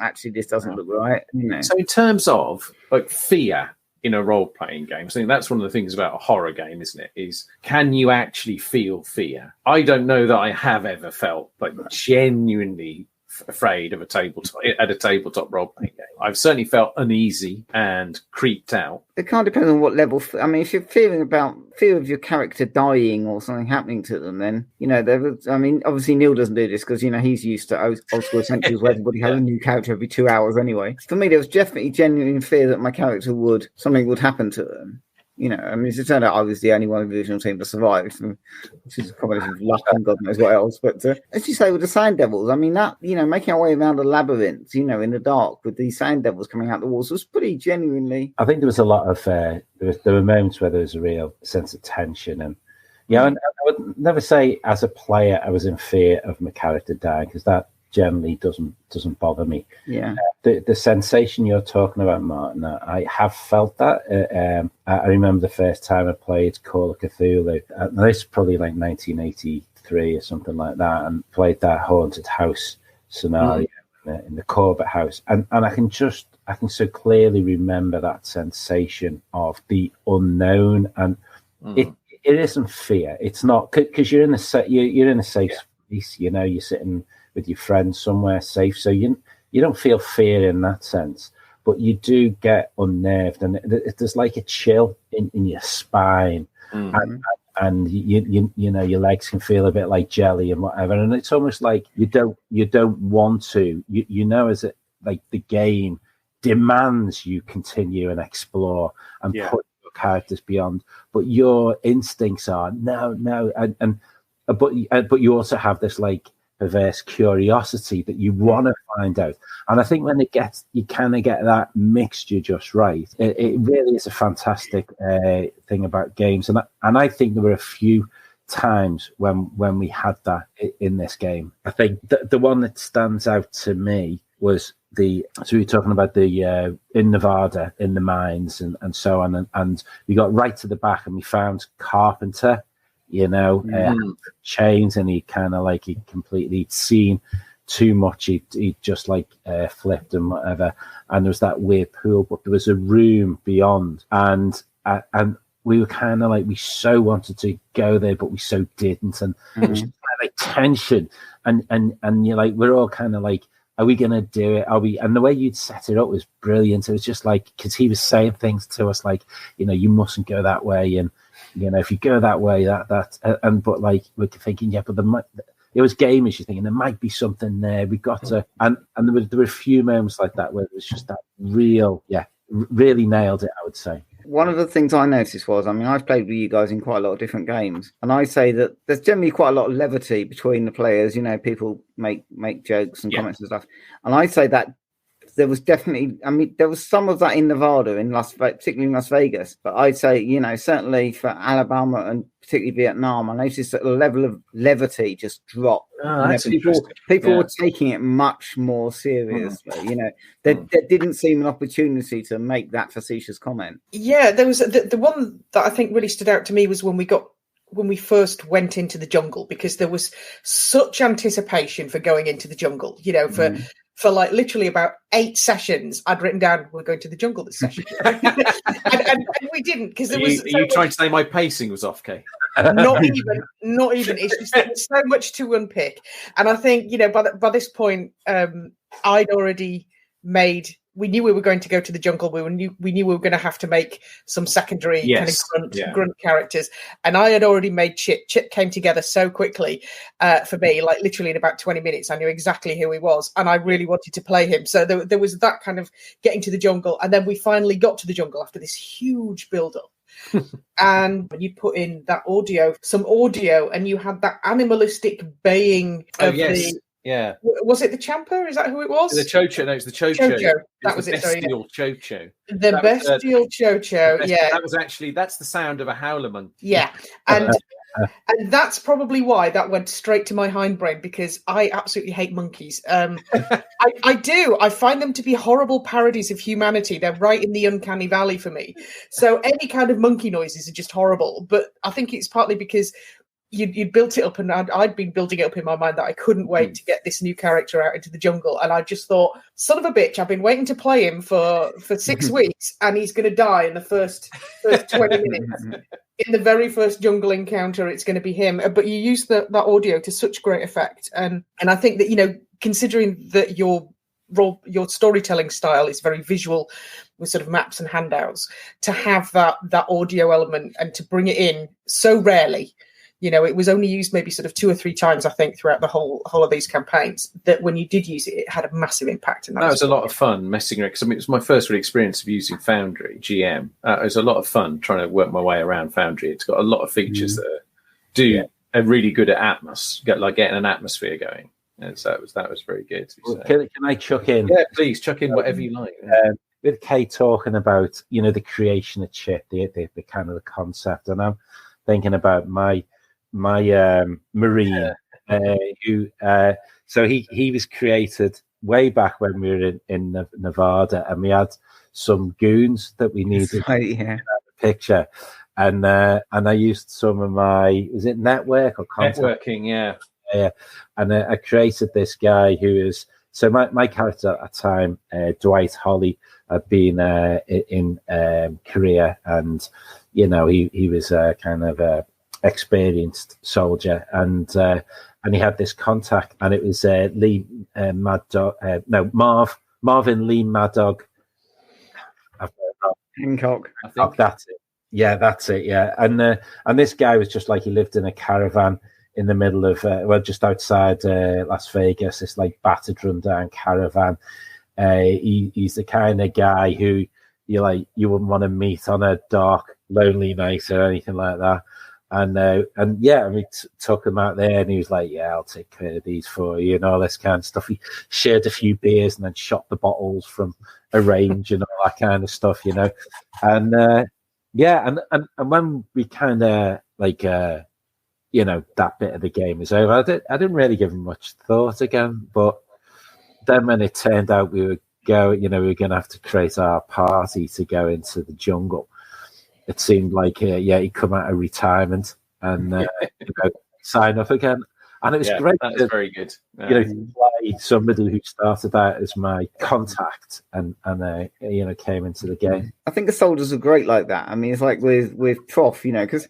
actually, this doesn't look right. So in terms of like fear in a role-playing game, I think that's one of the things about a horror game, isn't it? Is can you actually feel fear? I don't know that I have ever felt like genuinely afraid of a tabletop role-playing game. I've certainly felt uneasy and creeped out. It kind of depends on what level. I mean, if you're fear of your character dying or something happening to them, then obviously Neil doesn't do this because he's used to old school essentials where everybody has a new character every 2 hours anyway. For me, there was definitely genuine fear that my character something would happen to them. It turned out I was the only one of the original team to survive, which is a combination of luck and God knows what else. But as you say, with the Sand Devils, making our way around the labyrinth, in the dark with these Sand Devils coming out the walls was pretty genuinely. I think there was a lot of there were moments where there was a real sense of tension, and and I would never say as a player I was in fear of my character dying, because that generally doesn't bother me. The sensation you're talking about, Martin, I have felt that. I remember the first time I played Call of Cthulhu, and this is probably like 1983 or something like that, and played that haunted house scenario in the Corbett house, and I can so clearly remember that sensation of the unknown, and it isn't fear. It's not, because you're in a safe space. You're sitting with your friends somewhere safe, so you don't feel fear in that sense, but you do get unnerved, and there's like a chill in your spine, and your legs can feel a bit like jelly and whatever, and it's almost like you don't want to, as it, like the game demands you continue and explore and put your characters beyond, but your instincts are no, but you also have this like perverse curiosity that you want to find out. And I think when you kind of get that mixture just right, it really is a fantastic thing about games. And I think there were a few times when we had that in this game. I think the one that stands out to me was so we were talking about the in Nevada, in the mines and so on. And we got right to the back and we found Carpenter, chains, and he kind of like he completely seen too much. He just like flipped and whatever. And there was that weird pool, but there was a room beyond, and we were kind of like, we so wanted to go there, but we so didn't, and it was kind of like tension, and you're like, we're all kind of like, are we going to do it? Are we? And the way you'd set it up was brilliant. It was just like, because he was saying things to us like, you mustn't go that way, and if you go that way, but like we're thinking, but it was gamers. You're thinking there might be something there. We got to, and there were a few moments like that where it was just that really nailed it, I would say. one of the things I noticed was, I mean, I've played with you guys in quite a lot of different games, and I say that there's generally quite a lot of levity between the players. You know, people make jokes and comments and stuff, and I say that there was definitely, I mean, there was some of that in Nevada, particularly in Las Vegas, but I'd say, you know, certainly for Alabama and particularly Vietnam, I noticed that the level of levity just dropped. People were taking it much more seriously. You know, there didn't seem an opportunity to make that facetious comment. Yeah, there was the one that I think really stood out to me was when we first went into the jungle, because there was such anticipation for going into the jungle, you know, for like literally about 8 sessions, I'd written down, we're going to the jungle this session. and we didn't, because there was... Are you trying to say my pacing was off, Kay? Not even. It's just there's so much to unpick. And I think, you know, by this point, I'd already made... We knew we were going to go to the jungle. We knew we were going to have to make some secondary kind of grunt characters. And I had already made Chip. Chip came together so quickly for me, like literally in about 20 minutes. I knew exactly who he was, and I really wanted to play him. So there was that kind of getting to the jungle. And then we finally got to the jungle after this huge build-up. And you put in that some audio, and you had that animalistic baying of the... Yeah. Was it the Champa? Is that who it was? The Chocho. No, it's the Chocho. That was it. Bestial Chocho. The bestial Chocho. Yeah. That's the sound of a howler monkey. Yeah. And that's probably why that went straight to my hindbrain, because I absolutely hate monkeys. I do. I find them to be horrible parodies of humanity. They're right in the uncanny valley for me. So any kind of monkey noises are just horrible. But I think it's partly because you built it up, and I'd been building it up in my mind that I couldn't wait to get this new character out into the jungle. And I just thought, son of a bitch, I've been waiting to play him for 6 weeks, and he's going to die in the first 20 minutes. In the very first jungle encounter, it's going to be him. But you use that audio to such great effect. And I think that, you know, considering that your storytelling style is very visual with sort of maps and handouts, to have that audio element and to bring it in so rarely. You know, it was only used maybe sort of 2 or 3 times, I think, throughout the whole of these campaigns, that when you did use it, it had a massive impact. And that was a lot of fun messing around, because I mean, it was my first real experience of using Foundry GM. It was a lot of fun trying to work my way around Foundry. It's got a lot of features that are really good at getting an atmosphere going. And so that was very good. Can I chuck in? Yeah, please, chuck in whatever you like. With Kay talking about, you know, the creation of Chip, the kind of the concept, and I'm thinking about my Marine, who so he was created way back when we were in Nevada, and we had some goons that we needed to have a picture, and I used some of my, was it network or contact? Networking, and I created this guy who is, so my character at the time, Dwight Holly, had been in Korea, and you know, he was a kind of a experienced soldier, and he had this contact, and it was Marvin Lee Mad Dog Hancock. I think that's it. Yeah, that's it. Yeah, and this guy was just like, he lived in a caravan in the middle of just outside Las Vegas. This like battered, run down caravan. He's the kind of guy who you wouldn't want to meet on a dark, lonely night or anything like that. And yeah, we took him out there, and he was like, "Yeah, I'll take care of these for you," and all this kind of stuff. He shared a few beers and then shot the bottles from a range and all that kind of stuff, you know. And and when we kind of like, you know, that bit of the game is over, I didn't really give him much thought again. But then when it turned out we were going to have to create our party to go into the jungle, it seemed like, he'd come out of retirement and sign up again. And it was great. That was very good. You know, to play somebody who started out as my contact and came into the game. I think the soldiers are great like that. I mean, it's like with Prof, you know, because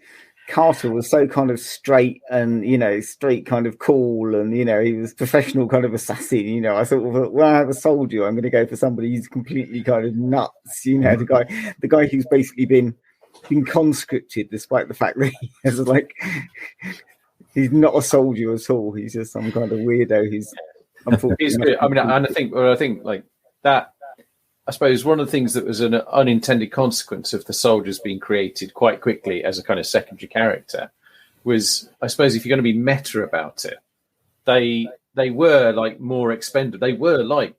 Carter was so kind of straight and, you know, straight kind of cool, and, you know, he was professional kind of assassin. You know, I thought, well, when I have a soldier, I'm going to go for somebody who's completely kind of nuts. You know, the guy who's basically been conscripted, despite the fact that he has he's not a soldier at all. He's just some kind of weirdo. He's unfortunately. He's good. I mean, and I think like that. I suppose one of the things that was an unintended consequence of the soldiers being created quite quickly as a kind of secondary character was, I suppose, if you're going to be meta about it, they were like more expendable. They were like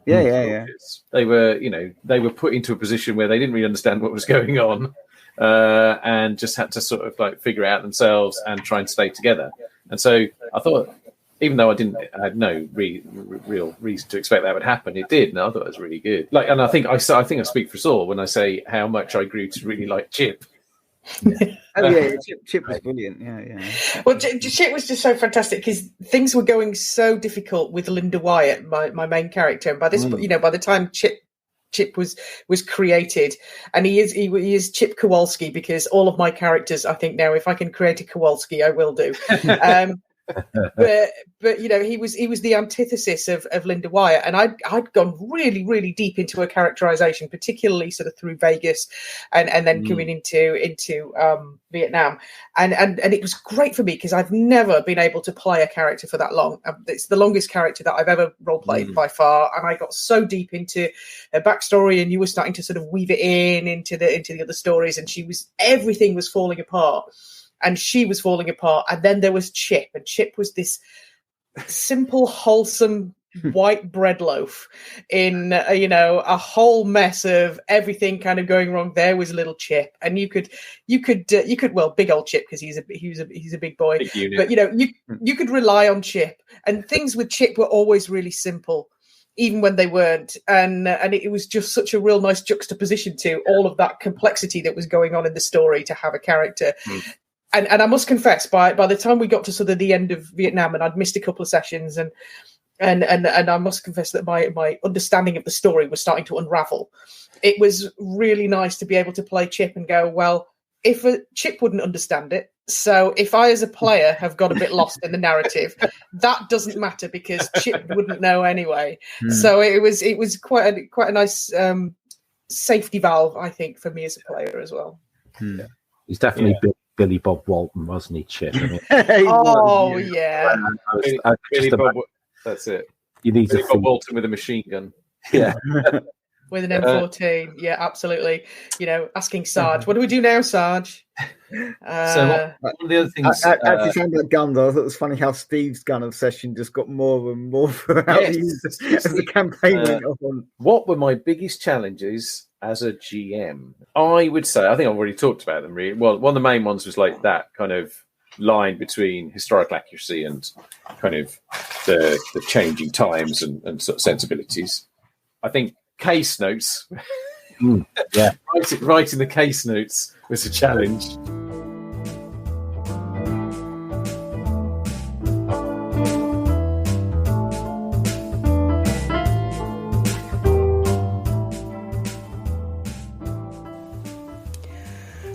soldiers. They were, they were put into a position where they didn't really understand what was going on, and just had to sort of like figure it out themselves and try and stay together. And so I thought, even though I had no real reason to expect that would happen, it did, and I thought it was really good. Like, and I think I speak for us all when I say how much I grew to really like Chip. Chip was brilliant. Yeah. Well, Chip was just so fantastic because things were going so difficult with Linda Wyatt, my main character, and by this, by the time Chip was created, and he is Chip Kowalski, because all of my characters, I think now, if I can create a Kowalski, I will do. But he was the antithesis of Linda Wyatt, and I'd gone really, really deep into her characterization, particularly sort of through Vegas, and then coming into Vietnam, and it was great for me because I've never been able to play a character for that long. It's the longest character that I've ever role played by far, and I got so deep into her backstory, and you were starting to sort of weave it into the other stories, and everything was falling apart. And she was falling apart. And then there was Chip. And Chip was this simple, wholesome white bread loaf in, a whole mess of everything kind of going wrong. There was little Chip. And you could, well, big old Chip, because he's a big boy. Big but, you could rely on Chip. And things with Chip were always really simple, even when they weren't. And it was just such a real nice juxtaposition to all of that complexity that was going on in the story to have a character. And I must confess, by the time we got to sort of the end of Vietnam, and I'd missed a couple of sessions, and I must confess that my understanding of the story was starting to unravel. It was really nice to be able to play Chip and go, well, if Chip wouldn't understand it, so if I as a player have got a bit lost in the narrative, that doesn't matter because Chip wouldn't know anyway. So it was quite a nice safety valve, I think, for me as a player as well. He's definitely Billy Bob Walton, wasn't he, Chip? I mean, Billy Bob. That's it. You need Billy Bob Walton with a machine gun. Yeah. With an M14. Yeah, absolutely. Asking Sarge, what do we do now, Sarge? So one of the other things... Actually, sounded like gun, though. I thought it was funny how Steve's gun obsession just got more and more throughout as the campaign went on. What were my biggest challenges as a GM? I would say, I think I've already talked about them, really. Well, one of the main ones was like that kind of line between historical accuracy and kind of the changing times and sort of sensibilities. I think case notes, writing the case notes was a challenge.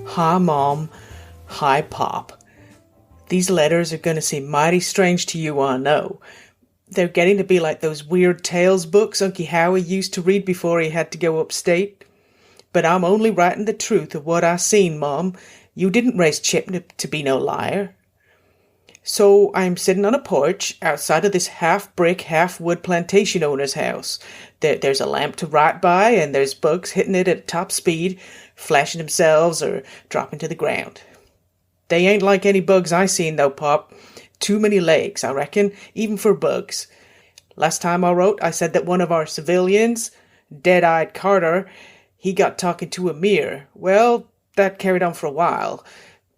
Hi, Mom. Hi, Pop. These letters are going to seem mighty strange to you, I know. They're getting to be like those weird tales books Unky Howie used to read before he had to go upstate. But I'm only writing the truth of what I seen, Mom. You didn't raise Chip to be no liar. So I'm sitting on a porch outside of this half-brick, half-wood plantation owner's house. There's a lamp to write by, and there's bugs hitting it at top speed, flashing themselves or dropping to the ground. They ain't like any bugs I seen, though, Pop. Too many legs, I reckon, even for bugs. Last time I wrote, I said that one of our civilians, Dead-Eyed Carter, he got talking to a mirror. Well, that carried on for a while.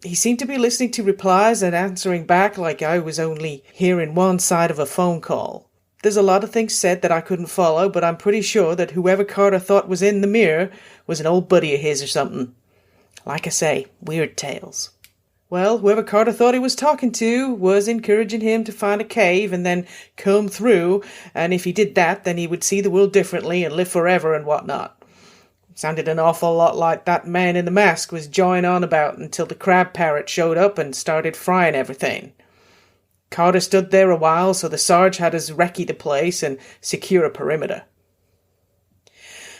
He seemed to be listening to replies and answering back like I was only hearing one side of a phone call. There's a lot of things said that I couldn't follow, but I'm pretty sure that whoever Carter thought was in the mirror was an old buddy of his or something. Like I say, weird tales. Well, whoever Carter thought he was talking to was encouraging him to find a cave and then come through, and if he did that, then he would see the world differently and live forever and whatnot. Sounded an awful lot like that man in the mask was jawing on about until the crab parrot showed up and started frying everything. Carter stood there a while, so the Sarge had us recce the place and secure a perimeter.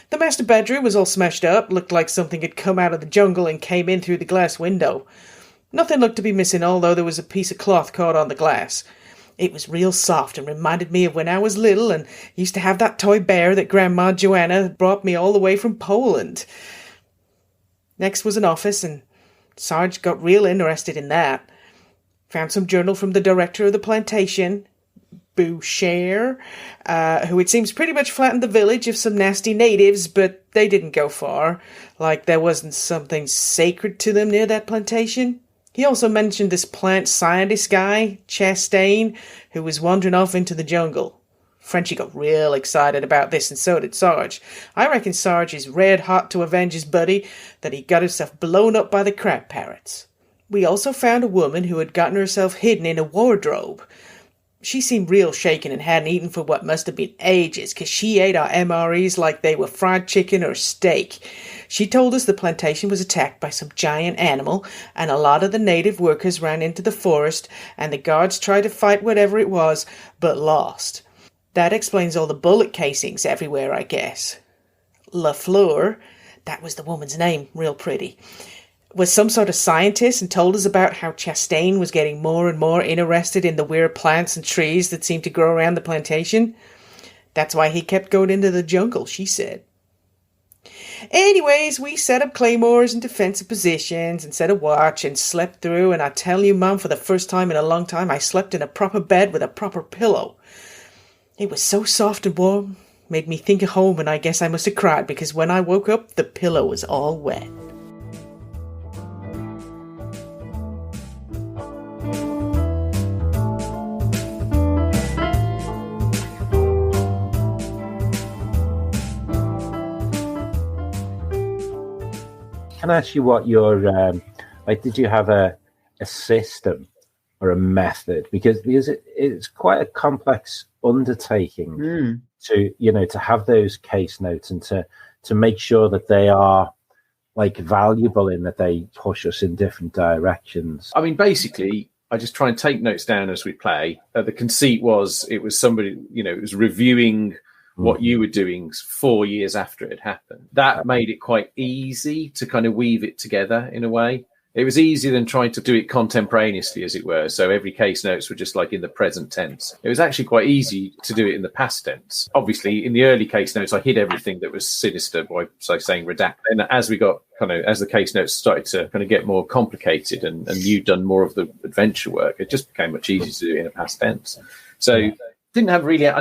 The master bedroom was all smashed up, looked like something had come out of the jungle and came in through the glass window. Nothing looked to be missing, although there was a piece of cloth caught on the glass. It was real soft and reminded me of when I was little and used to have that toy bear that Grandma Joanna brought me all the way from Poland. Next was an office, and Sarge got real interested in that. Found some journal from the director of the plantation, Boucher, who it seems pretty much flattened the village of some nasty natives, but they didn't go far. Like there wasn't something sacred to them near that plantation. He also mentioned this plant scientist guy, Chastain, who was wandering off into the jungle. Frenchie got real excited about this, and so did Sarge. I reckon Sarge is red hot to avenge his buddy that he got himself blown up by the crab parrots. We also found a woman who had gotten herself hidden in a wardrobe. She seemed real shaken and hadn't eaten for what must have been ages, 'cause she ate our MREs like they were fried chicken or steak. She told us the plantation was attacked by some giant animal, and a lot of the native workers ran into the forest, and the guards tried to fight whatever it was, but lost. That explains all the bullet casings everywhere, I guess. Lafleur, that was the woman's name, real pretty, was some sort of scientist and told us about how Chastain was getting more and more interested in the weird plants and trees that seemed to grow around the plantation. That's why he kept going into the jungle, she said. Anyways, we set up claymores and defensive positions and set a watch and slept through, and I tell you, Mum, for the first time in a long time, I slept in a proper bed with a proper pillow. It was so soft and warm, made me think of home, and I guess I must have cried because when I woke up, the pillow was all wet. Can I ask you what your did you have a system or a method? Because it's quite a complex undertaking to have those case notes and to make sure that they are like valuable in that they push us in different directions. I mean, basically, I just try and take notes down as we play. The conceit was it was somebody, it was reviewing what you were doing 4 years after it had happened. That made it quite easy to kind of weave it together in a way. It was easier than trying to do it contemporaneously, as it were. So every case notes were just like in the present tense. It was actually quite easy to do it in the past tense. Obviously, in the early case notes, I hid everything that was sinister by saying redact. And as we got as the case notes started to kind of get more complicated and you'd done more of the adventure work, it just became much easier to do it in a past tense. So I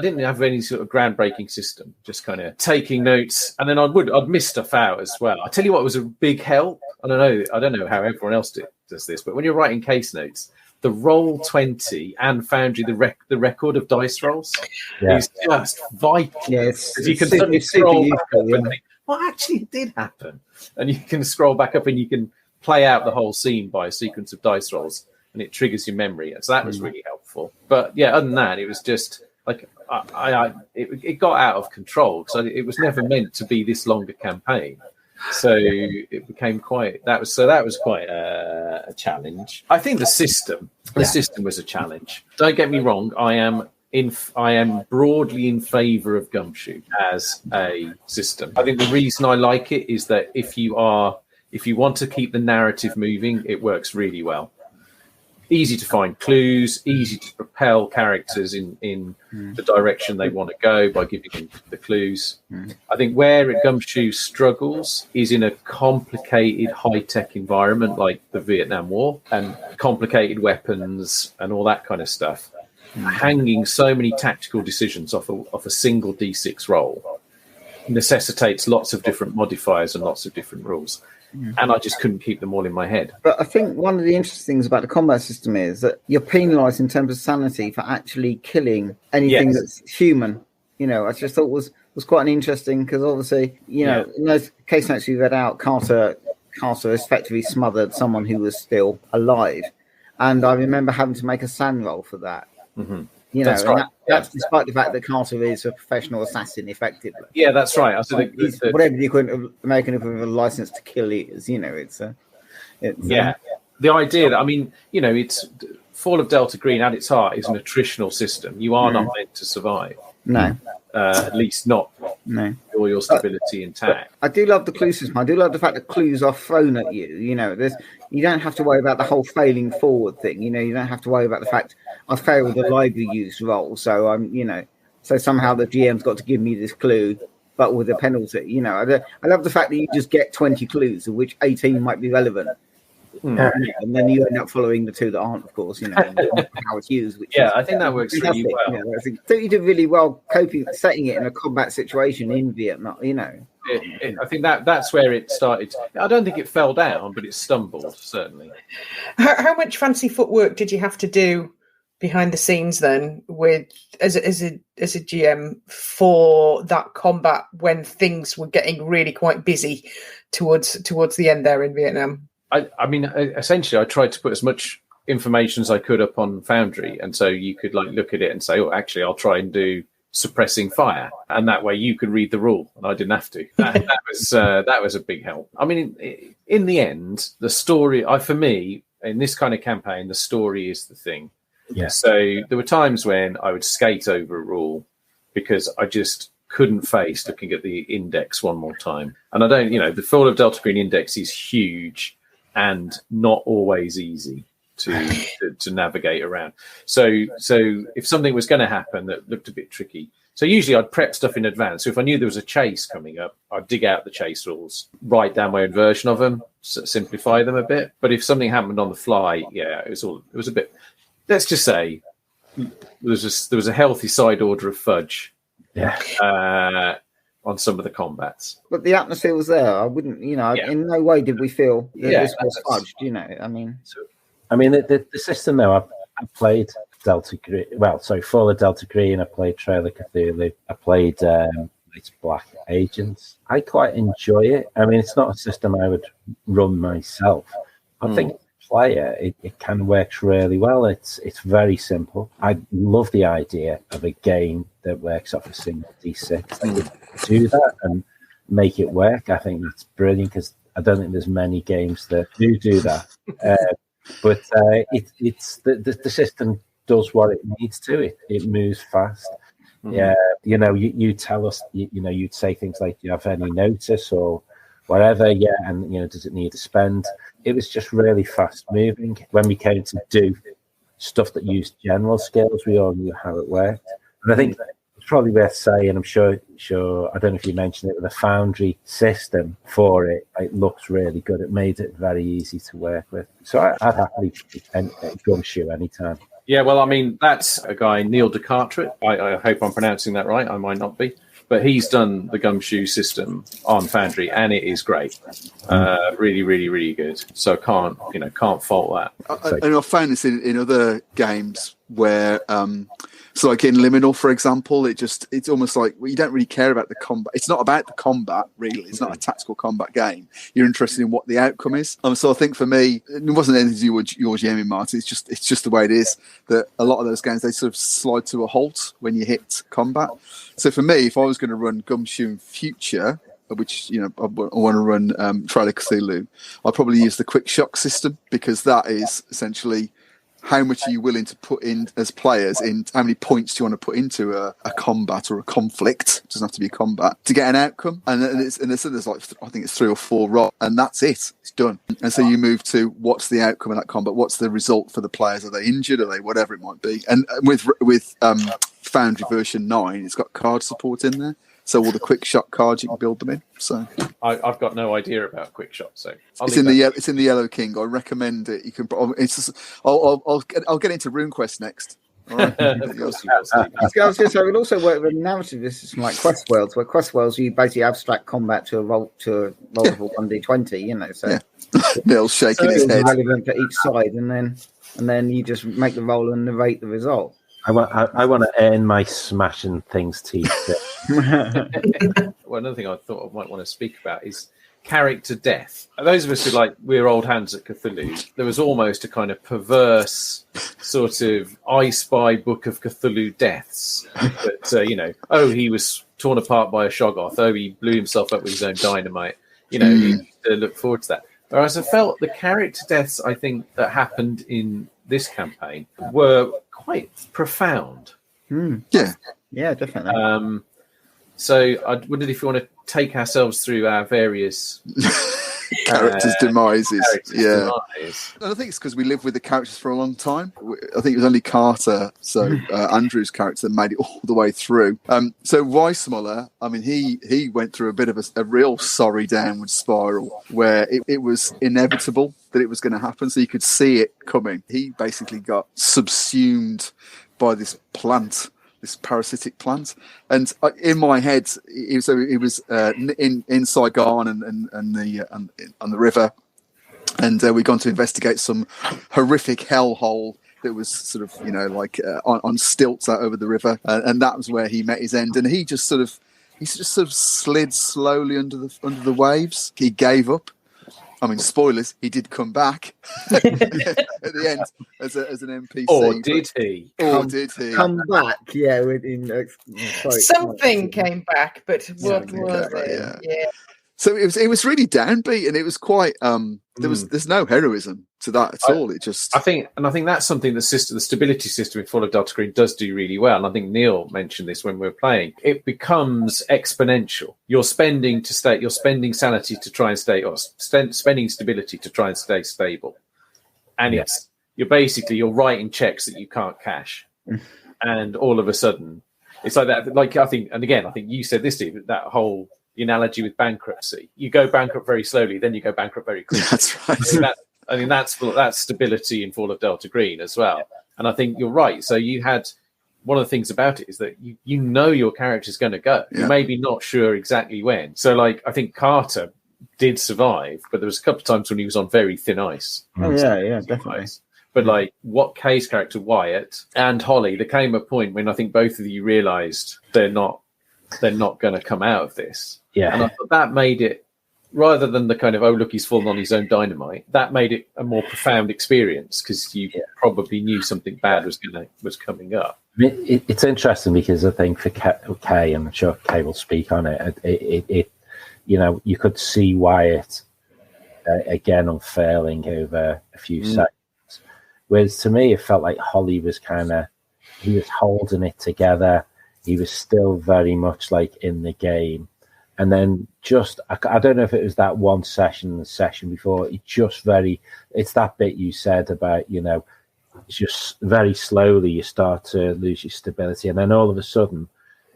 didn't have any sort of groundbreaking system, just kind of taking notes, and then I'd miss stuff out as well. I tell you what was a big help. I don't know how everyone else does this, but when you're writing case notes, the Roll20 and Foundry, the record of dice rolls is just vital. Yes, because you can suddenly scroll back up and think, well, actually, it did happen, and you can scroll back up and you can play out the whole scene by a sequence of dice rolls, and it triggers your memory. So that was really helpful. But yeah, other than that, it was just like it got out of control because it was never meant to be this longer campaign. So it became that was quite a challenge. I think the system was a challenge. Don't get me wrong. I am broadly in favour of Gumshoe as a system. I think the reason I like it is that if you want to keep the narrative moving, it works really well. Easy to find clues, easy to propel characters in the direction they want to go by giving them the clues. I think where Gumshoe struggles is in a complicated high-tech environment like the Vietnam War and complicated weapons and all that kind of stuff. Hanging so many tactical decisions off a single D6 roll necessitates lots of different modifiers and lots of different rules. And I just couldn't keep them all in my head. But I think one of the interesting things about the combat system is that you're penalised in terms of sanity for actually killing anything that's human. I just thought was quite interesting because obviously, in those case notes you read out, Carter effectively smothered someone who was still alive. And I remember having to make a sand roll for that. Mm-hmm. That's right. That's despite the fact that Carter is a professional assassin, effectively. Yeah, that's right. Whatever the American equivalent of a license to kill is, the idea that it's Fall of Delta Green at its heart is an attritional system. You are not meant to survive. No. At least not No. all your stability intact. I do love the clue system. I do love the fact that clues are thrown at you. You know, you don't have to worry about the whole failing forward thing. You know, you don't have to worry about the fact I failed the library use roll, so so somehow the GM's got to give me this clue, but with a penalty. You know, I love the fact that you just get 20 clues, of which 18 might be relevant. And then you end up following the 2 that aren't, of course, how it's used. Which I think that works really well. Yeah, I think you did really well setting it in a combat situation in Vietnam, I think that's where it started. I don't think it fell down, but it stumbled, certainly. How much fancy footwork did you have to do behind the scenes then with as a GM for that combat when things were getting really quite busy towards the end there in Vietnam? I mean, essentially, I tried to put as much information as I could up on Foundry, and so you could look at it and say, "Oh, actually, I'll try and do suppressing fire," and that way you could read the rule, and I didn't have to. That was a big help. I mean, in the end, the story, for me, in this kind of campaign, the story is the thing. Yeah. So there were times when I would skate over a rule because I just couldn't face looking at the index one more time, and I don't. The Fall of Delta Green index is huge and not always easy to navigate around. So if something was going to happen that looked a bit tricky, so usually I'd prep stuff in advance. So if I knew there was a chase coming up, I'd dig out the chase rules, write down my own version of them, simplify them a bit. But if something happened on the fly, it was a bit. Let's just say there was a healthy side order of fudge. Yeah. On some of the combats, but the atmosphere was there. I wouldn't, in no way did we feel that this was fudged. I mean, the system though. I played Delta Green. Well, sorry, Fall of Delta Green. I played Trail of Cthulhu. I played it's Black Agents. I quite enjoy it. I mean, it's not a system I would run myself. I think player, it kind of works really well. It's very simple. I love the idea of a game that works off a single D6. They would do that and make it work. I think it's brilliant because I don't think there's many games that do that. But it's the system does what it needs to. It moves fast. Yeah, you tell us. You'd say things like, "Do you have any notice or whatever?" Yeah, and does it need to spend? It was just really fast moving. When we came to do stuff that used general skills, we all knew how it worked. And I think it's probably worth saying, I'm sure, I don't know if you mentioned it, with the Foundry system for it, it looks really good. It made it very easy to work with. So I'd happily Gumshoe anytime. Yeah, well, I mean, that's a guy, Neil DeCarteret. I hope I'm pronouncing that right. I might not be. But he's done the Gumshoe system on Foundry, and it is great. Really, really, really good. So can't fault that. And I've found this in other games where, so like in Liminal, for example, it's almost like you don't really care about the combat. It's not about the combat, really. It's not a tactical combat game. You're interested in what the outcome is. So I think for me, it wasn't anything to do with your GMing, Martin. It's just the way it is that a lot of those games, they sort of slide to a halt when you hit combat. So for me, if I was going to run Gumshoe in future, which I want to run Trail of Cthulhu, I'll probably use the quick shock system, because that is essentially how much are you willing to put in as players, in how many points do you want to put into a combat or a conflict, it doesn't have to be a combat, to get an outcome. And there's like, I think it's 3 or 4 rolls, and that's it, it's done. And so you move to what's the outcome of that combat, what's the result for the players, are they injured, are they whatever it might be. And with Foundry version 9, it's got card support in there. So all the quick shot cards, you can build them in. So I've got no idea about quick shot. So it's in the Yellow King. I recommend it. You can. I'll get into RuneQuest next. All right. I was going to say, it also work with narrative. This is like Quest Worlds, where Quest Worlds you basically abstract combat to a rollable 1d20. So Neil's shaking his head. Relevant for each side, and then you just make the roll and narrate the result. I want to earn my smashing things teeth. Well, another thing I thought I might want to speak about is character death. Those of us who we're old hands at Cthulhu, there was almost a kind of perverse sort of I Spy Book of Cthulhu deaths. That, he was torn apart by a Shoggoth. Oh, he blew himself up with his own dynamite. You look forward to that. Whereas I felt the character deaths, I think, that happened in this campaign were quite profound. Yeah. Yeah, definitely. So I wondered if you want to take ourselves through our various characters' demises. Demise. And I think it's because we lived with the characters for a long time. I think it was only Carter, so Andrew's character, that made it all the way through. So Weissmuller, I mean, he went through a bit of a real sorry downward spiral where it was inevitable that it was going to happen, so you could see it coming. He basically got subsumed by this plant, this parasitic plant, and in my head, it was in Saigon and on the river, and we'd gone to investigate some horrific hellhole that was sort of on stilts out over the river, and that was where he met his end. And he just sort of slid slowly under the waves. He gave up. I mean, spoilers, he did come back at the end as an NPC. Or did he? Come back, yeah. Something came back, but what was it? Yeah. So it was really downbeat, and it was quite there's no heroism to that at all. It just I think that's something the stability system in Fall of Delta Green does do really well. And I think Neil mentioned this when we were playing. It becomes exponential. You're spending sanity to try and stay, or spending stability to try and stay stable. And you're writing checks that you can't cash. And all of a sudden it's like that. Like I think you said this, Steve, that whole analogy with bankruptcy. You go bankrupt very slowly, then you go bankrupt very quickly. That's right. I mean, that's stability in Fall of Delta Green as well. And I think you're right. So you had one of the things about it is that you know your character's going to go. You're maybe not sure exactly when. So, like, I think Carter did survive, but there was a couple of times when he was on very thin ice. Oh, yeah, definitely. But like Kay's character Wyatt and Holly, there came a point when I think both of you realised they're not going to come out of this. Yeah. And I thought that made it, rather than the kind of, oh, look, he's fallen on his own dynamite, that made it a more profound experience because you probably knew something bad was coming up. It's interesting because I think for Kay, and I'm sure Kay will speak on it, you could see Wyatt again unfurling over a few seconds. Whereas to me, it felt like Holly was he was holding it together. He was still very much like in the game. And then I don't know if it was that one session, the session before, it's that bit you said about, just very slowly you start to lose your stability. And then all of a sudden,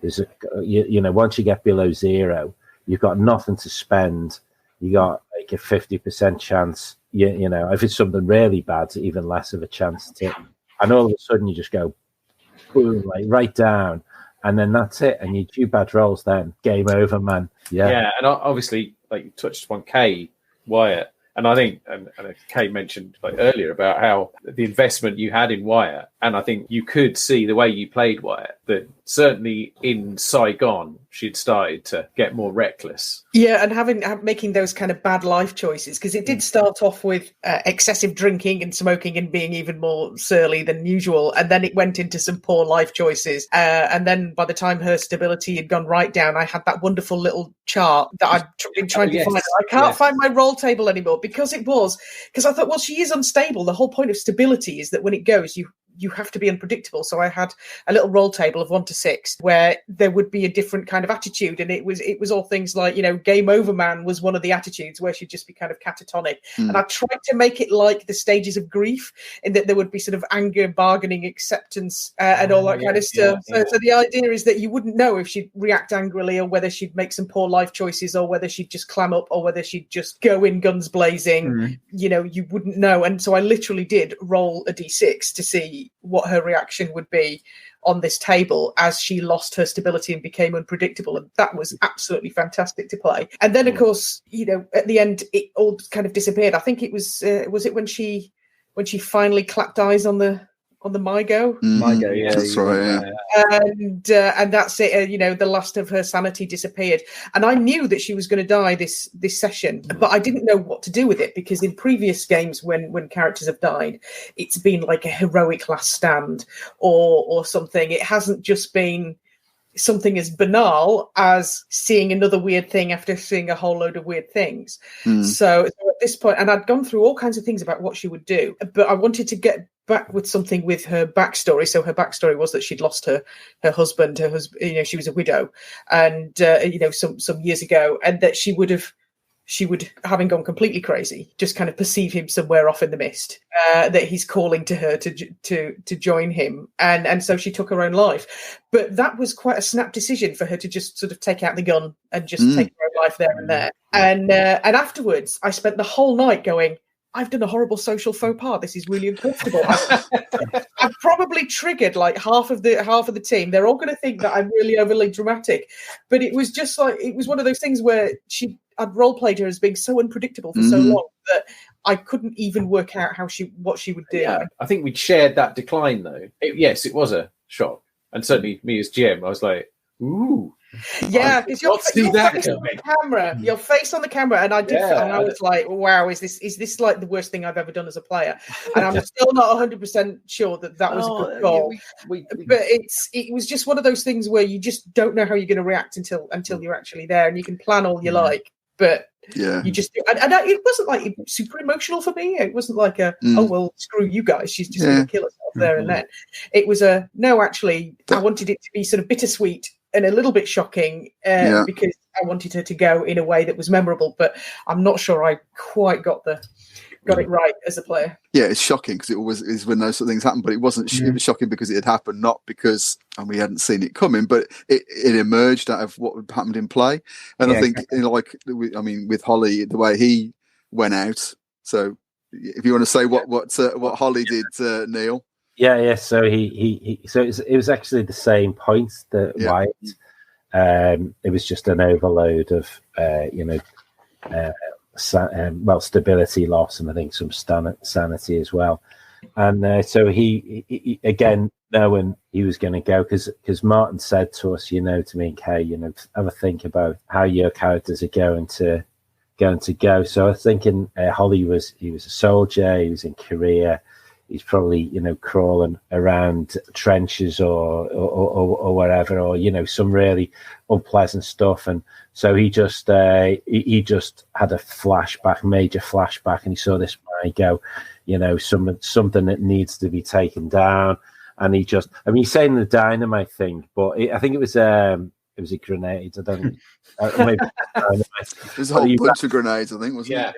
once you get below zero, you've got nothing to spend. You got like a 50% chance, if it's something really bad, even less of a chance to, and all of a sudden you just go boom, like right down. And then that's it. And you do bad rolls, then game over, man. Yeah. And obviously, like you touched upon Kay, Wyatt, and I think, and Kay mentioned like earlier about how the investment you had in Wyatt, and I think you could see the way you played Wyatt, that certainly in Saigon, she'd started to get more reckless. Yeah, and making those kind of bad life choices, because it did start off with excessive drinking and smoking and being even more surly than usual, and then it went into some poor life choices. And then by the time her stability had gone right down, I had that wonderful little chart that I've been trying to find. I can't find my roll table anymore because I thought, well, she is unstable. The whole point of stability is that when it goes, you have to be unpredictable. So I had a little roll table of 1 to 6 where there would be a different kind of attitude. And it was all things like, game over man was one of the attitudes where she'd just be kind of catatonic. And I tried to make it like the stages of grief, in that there would be sort of anger, bargaining, acceptance, and all that kind of stuff. So the idea is that you wouldn't know if she'd react angrily, or whether she'd make some poor life choices, or whether she'd just clam up, or whether she'd just go in guns blazing. You wouldn't know. And so I literally did roll a d6 to see what her reaction would be on this table as she lost her stability and became unpredictable. And that was absolutely fantastic to play. And then, of course, at the end, it all kind of disappeared. I think it was it when she finally clapped eyes on the MyGo? MyGo, yeah. That's right, yeah. And that's it. The last of her sanity disappeared. And I knew that she was going to die this session, but I didn't know what to do with it, because in previous games when characters have died, it's been like a heroic last stand or something. It hasn't just been something as banal as seeing another weird thing after seeing a whole load of weird things. So at this point, and I'd gone through all kinds of things about what she would do, but I wanted to get back with something with her backstory. So her backstory was that she'd lost her husband. She was a widow, and some years ago, and that she would, having gone completely crazy, just kind of perceive him somewhere off in the mist, that he's calling to her to join him, and so she took her own life. But that was quite a snap decision for her to just sort of take out the gun and just take her own life there and there. And afterwards, I spent the whole night going, I've done a horrible social faux pas. This is really uncomfortable. I've probably triggered like half of the team. They're all going to think that I'm really overly dramatic, but it was just like, it was one of those things where I'd role played her as being so unpredictable for so long that I couldn't even work out what she would do. Yeah, I think we'd shared that decline though. Yes, it was a shock, and certainly me as GM, I was like, ooh. Yeah, because your face on the camera, your face on the camera, and and I was like, "Wow, is this like the worst thing I've ever done as a player?" And I'm still not 100% sure that was a good goal. But it was just one of those things where you just don't know how you're going to react until you're actually there, and you can plan all you like, but you just and it wasn't like super emotional for me. It wasn't like oh well, screw you guys, she's just going to kill herself there and then. It was no, actually, I wanted it to be sort of bittersweet and a little bit shocking because I wanted her to go in a way that was memorable, but I'm not sure I quite got it right as a player. Yeah, it's shocking because it always is when those sort of things happen, but it wasn't. It was shocking because it had happened, not because we hadn't seen it coming, but it emerged out of what happened in play. And I think, with Holly, the way he went out. So, if you want to say what Holly did, Neil. Yeah. So it was actually the same point that Wyatt. It was just an overload of stability loss, and I think some sanity as well. And so he again, knowing he was going to go, because Martin said to us, to me and Kay, have a think about how your characters are going to go. So I was thinking, Holly he was a soldier, he was in Korea. He's probably, crawling around trenches or whatever, or some really unpleasant stuff. And so he just had a major flashback, and he saw this guy go, something that needs to be taken down. And he's saying the dynamite thing, but I think it was a grenade. I don't know. Maybe there's a whole bunch of grenades, I think, wasn't it?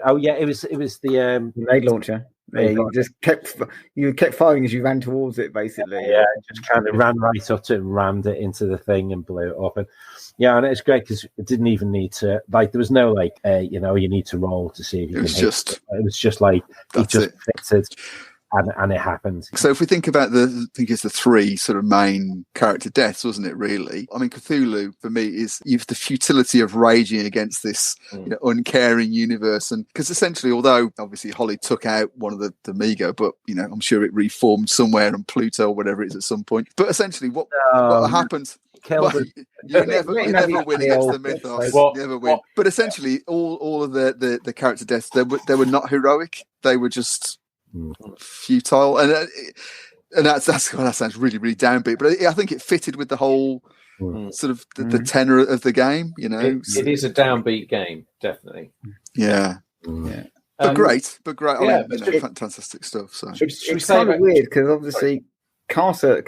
Oh yeah, it was the grenade launcher. Yeah, you kept firing as you ran towards it, basically. Yeah, just kind of ran right up to it and rammed it into the thing and blew it up. And and it's great because it didn't even need to, there was no you need to roll to see if you can hit it. It was just like it just fitted. And it happened. So if we think about it's the three sort of main character deaths, wasn't it, really? I mean, Cthulhu, for me, is you've the futility of raging against this uncaring universe. And because essentially, although obviously Holly took out one of the Migo, but, I'm sure it reformed somewhere on Pluto or whatever it is at some point. But essentially, what happens... You never win against the mythos. Never win. But essentially, all of the character deaths, they were not heroic. They were just... futile, and that sounds really, really downbeat, but I think it fitted with the whole sort of the tenor of the game. It is a downbeat game, definitely. But great. Fantastic stuff. So it's kind of weird because obviously Carter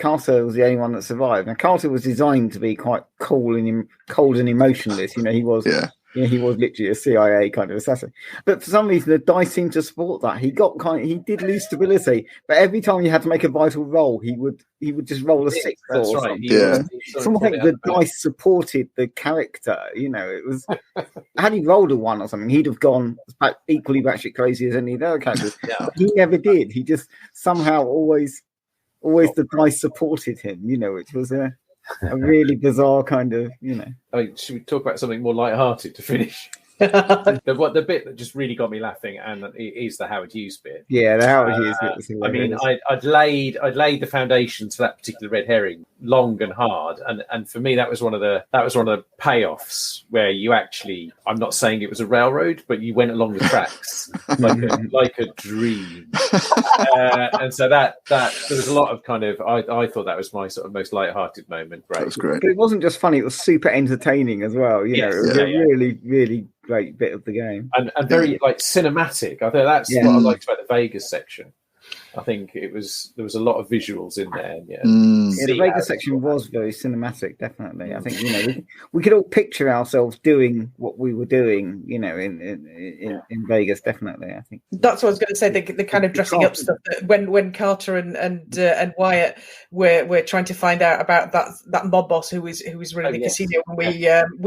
was the only one that survived. Now Carter was designed to be quite cold and emotionless. He was. Yeah. He was literally a CIA kind of assassin, but for some reason the dice seemed to support that. He did lose stability, but every time he had to make a vital roll, he would just roll a 6. That's right. Something like the dice supported the character. It was had he rolled a 1 or something, he'd have gone equally batshit crazy as any of the other characters. But he never did. He just somehow always the dice supported him. It was a really bizarre kind of, should we talk about something more light-hearted to finish? The bit that just really got me laughing, and it is the Howard Hughes bit. Yeah, the Howard Hughes bit. I mean, I'd laid the foundations for that particular red herring long and hard, and for me that was one of the payoffs where you actually, I'm not saying it was a railroad, but you went along the tracks like a dream. And so that there was a lot of kind of I thought that was my sort of most light-hearted moment. Great. That was great. But it wasn't just funny; it was super entertaining as well. It was a really, really great bit of the game, and very cinematic. I think that's what I liked about the Vegas section. I think there was a lot of visuals in there. Yeah, Yeah, the Vegas section was very cinematic, definitely. I think we could all picture ourselves doing what we were doing, in Vegas, definitely. I think that's what I was going to say. The kind of dressing up stuff that when Carter and Wyatt were trying to find out about that mob boss who was running the casino, and we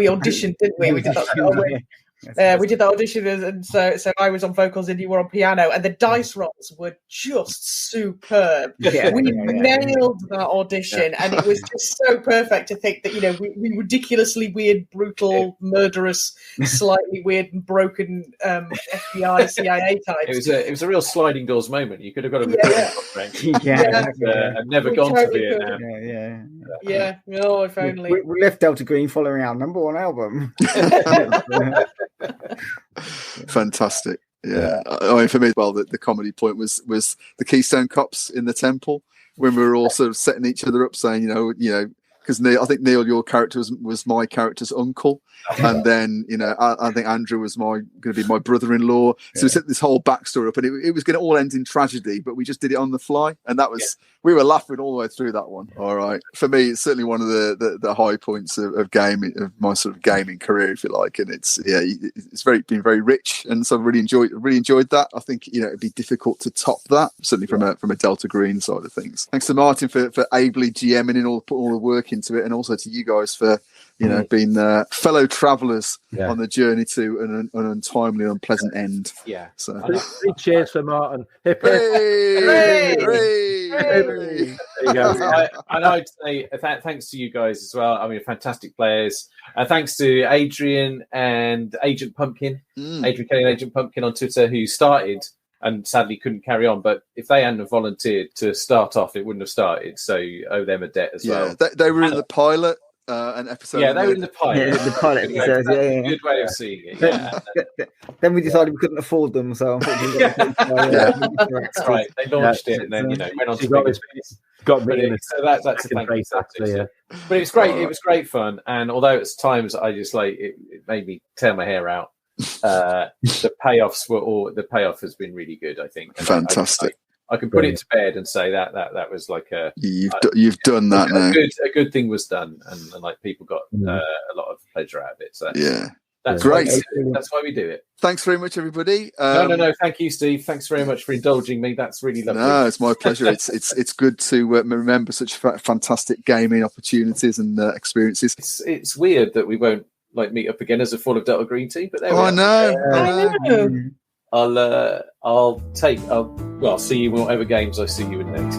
auditioned, didn't we? We did that. We did the audition, and so I was on vocals and you were on piano, and the dice rolls were just superb. We nailed that audition, and it was just so perfect to think that we ridiculously weird, brutal, murderous, slightly weird and broken FBI, CIA types. It was a real sliding doors moment. You could have got a recording contract, and never gone to Vietnam. Yeah. Oh, if only we left Delta Green following our #1 album. Fantastic. Yeah. I mean, for me, well, the comedy point was the Keystone Cops in the temple when we were all sort of setting each other up, saying, because I think Neil, your character was my character's uncle, and then I think Andrew was going to be my brother-in-law. So we set this whole backstory up, and it was going to all end in tragedy, but we just did it on the fly, and that was we were laughing all the way through that one. All right, for me, it's certainly one of the high points of gaming, of my sort of gaming career, if you like, and it's been very rich, and so I really enjoyed that. I think it'd be difficult to top that, certainly from a Delta Green side of things. Thanks to Martin for ably GMing and putting all the work into it, and also to you guys for being fellow travellers on the journey to an untimely, unpleasant end. Yeah. So 3 cheers for Martin. Hip, hip. Hooray! There you go. And I'd say thanks to you guys as well. I mean, fantastic players. Thanks to Adrian and Agent Pumpkin, Adrian Kelly and Agent Pumpkin on Twitter, who started and sadly couldn't carry on. But if they hadn't have volunteered to start off, it wouldn't have started. So you owe them a debt as well. They were in the pilot. An episode. Yeah, they were in the pilot. The pilot episode, Good way of seeing it. Yeah. Then we decided we couldn't afford them, so that's right. They launched it and then went on to got me. So that's a thank you. But it's great. It was great fun, and although at times I just it made me tear my hair out. The payoff has been really good. I think fantastic. I can put it to bed and say that was like you've done that now. A good thing was done, and like people got a lot of pleasure out of it. So that's great. That's why we do it. Thanks very much, everybody. No. Thank you, Steve. Thanks very much for indulging me. That's really lovely. No, it's my pleasure. It's good to remember such fantastic gaming opportunities and experiences. It's weird that we won't meet up again as a Fall of Delta Green team, but there we are. I know. I'll see you in whatever games I see you in next.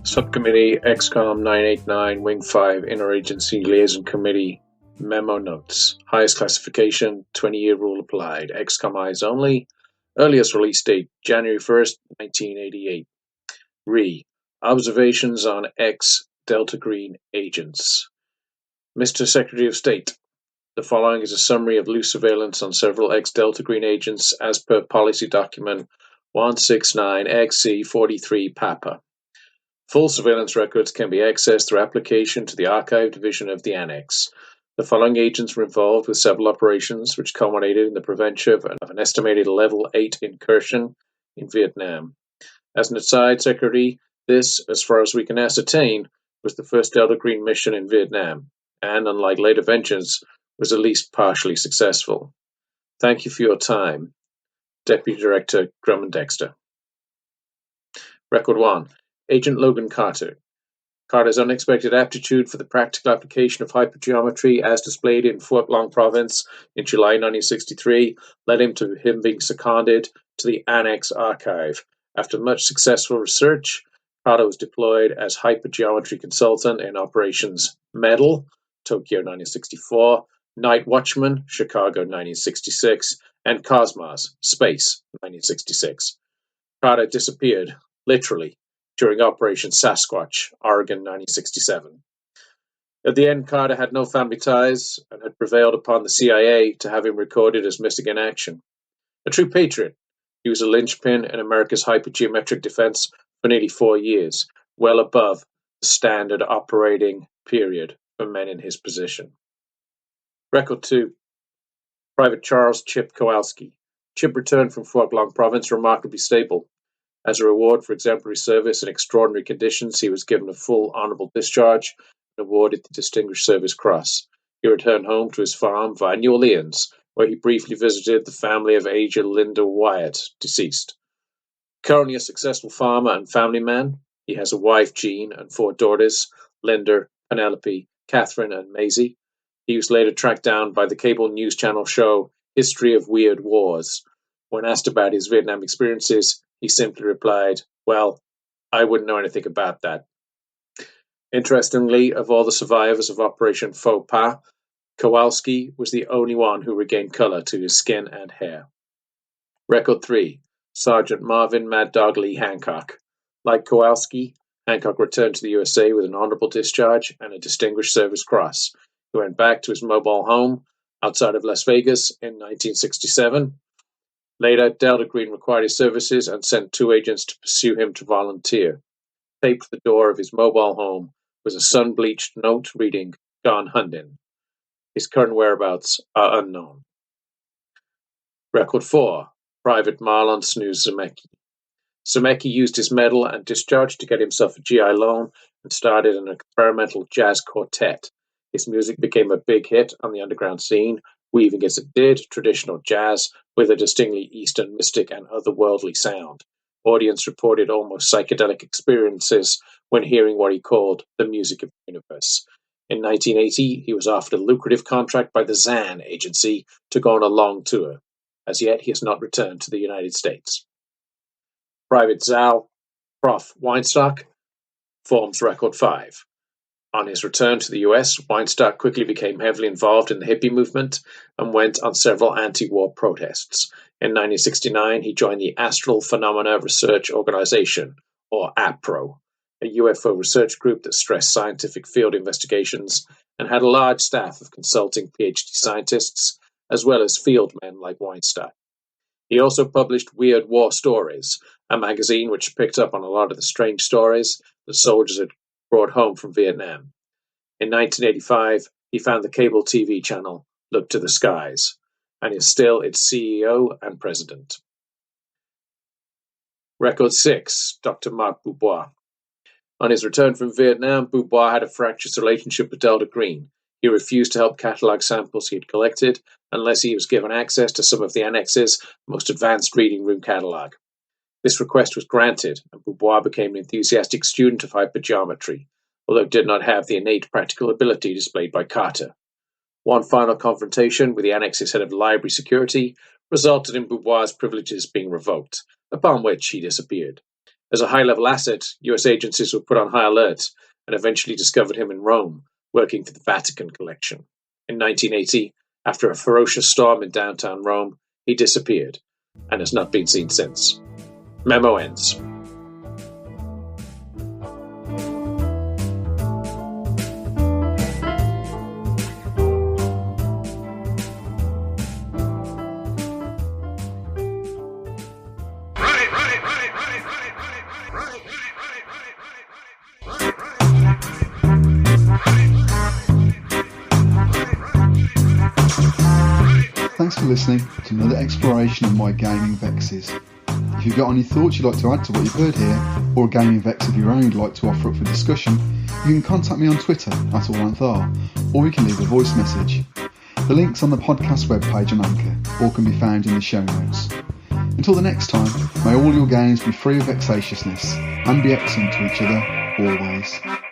Subcommittee XCOM 989 Wing 5 Interagency Liaison Committee Memo Notes. Highest classification, 20-year rule applied. XCOM eyes only. Earliest release date, January 1st, 1988. Observations on ex-Delta Green agents. Mr. Secretary of State, the following is a summary of loose surveillance on several ex-Delta Green agents as per policy document 169XC43 Papa. Full surveillance records can be accessed through application to the Archive Division of the Annex. The following agents were involved with several operations which culminated in the prevention of an estimated Level 8 incursion in Vietnam. As an aside, Secretary, this, as far as we can ascertain, was the first Delta Green mission in Vietnam, and, unlike later ventures, was at least partially successful. Thank you for your time. Deputy Director Drummond Dexter. Record 1. Agent Logan Carter. Carter's unexpected aptitude for the practical application of hypergeometry as displayed in Fort Long Province in July 1963 led him being seconded to the Annex Archive. After much successful research, Carter was deployed as hypergeometry consultant in Operations Medal, Tokyo 1964, Night Watchman, Chicago 1966, and Cosmos, Space 1966. Carter disappeared, literally, during Operation Sasquatch, Oregon 1967. At the end, Carter had no family ties and had prevailed upon the CIA to have him recorded as missing in action. A true patriot, he was a linchpin in America's hypergeometric defense for nearly 4 years, well above the standard operating period for men in his position. Record 2. Private Charles Chip Kowalski. Chip returned from Fort Long Province remarkably stable. As a reward for exemplary service in extraordinary conditions, he was given a full honourable discharge and awarded the Distinguished Service Cross. He returned home to his farm via New Orleans, where he briefly visited the family of aged Linda Wyatt, deceased. Currently a successful farmer and family man, he has a wife, Jean, and 4 daughters, Linda, Penelope, Catherine, and Maisie. He was later tracked down by the cable news channel show History of Weird Wars. When asked about his Vietnam experiences, he simply replied, "Well, I wouldn't know anything about that." Interestingly, of all the survivors of Operation Faux Pas, Kowalski was the only one who regained colour to his skin and hair. Record 3. Sergeant Marvin Mad Dog Lee Hancock. Like Kowalski, Hancock returned to the USA with an honourable discharge and a Distinguished Service Cross. He went back to his mobile home outside of Las Vegas in 1967. Later, Delta Green required his services and sent 2 agents to pursue him to volunteer. Taped to the door of his mobile home was a sun-bleached note reading, "Gone Hunting." His current whereabouts are unknown. Record 4. Private Marlon Snooze Zemecki. Zemecki used his medal and discharge to get himself a GI loan and started an experimental jazz quartet. His music became a big hit on the underground scene, weaving as it did traditional jazz with a distinctly Eastern mystic and otherworldly sound. Audience reported almost psychedelic experiences when hearing what he called the music of the universe. In 1980, he was offered a lucrative contract by the Zan agency to go on a long tour. As yet, he has not returned to the United States. Private Zal Prof. Weinstock forms Record 5. On his return to the US, Weinstock quickly became heavily involved in the hippie movement and went on several anti-war protests. In 1969, he joined the Astral Phenomena Research Organization, or APRO, a UFO research group that stressed scientific field investigations and had a large staff of consulting PhD scientists, as well as field men like Weinstock. He also published Weird War Stories, a magazine which picked up on a lot of the strange stories that soldiers had brought home from Vietnam. In 1985, he found the cable TV channel Look to the Skies, and is still its CEO and president. Record 6, Dr. Marc Boubois. On his return from Vietnam, Boubois had a fractious relationship with Delta Green. He refused to help catalogue samples he had collected unless he was given access to some of the Annex's most advanced reading room catalogue. This request was granted, and Boubois became an enthusiastic student of hypergeometry, although did not have the innate practical ability displayed by Carter. One final confrontation with the Annex's head of library security resulted in Boubois' privileges being revoked, upon which he disappeared. As a high-level asset, US agencies were put on high alert and eventually discovered him in Rome, working for the Vatican collection. In 1980, after a ferocious storm in downtown Rome, he disappeared and has not been seen since. Memo ends. Thanks for listening to another exploration of my gaming vexes. If you've got any thoughts you'd like to add to what you've heard here, or a gaming vex of your own you'd like to offer up for discussion, you can contact me on Twitter @AllLengthR, or you can leave a voice message. The link's on the podcast webpage on Anchor, or can be found in the show notes. Until the next time, may all your games be free of vexatiousness, and be excellent to each other, always.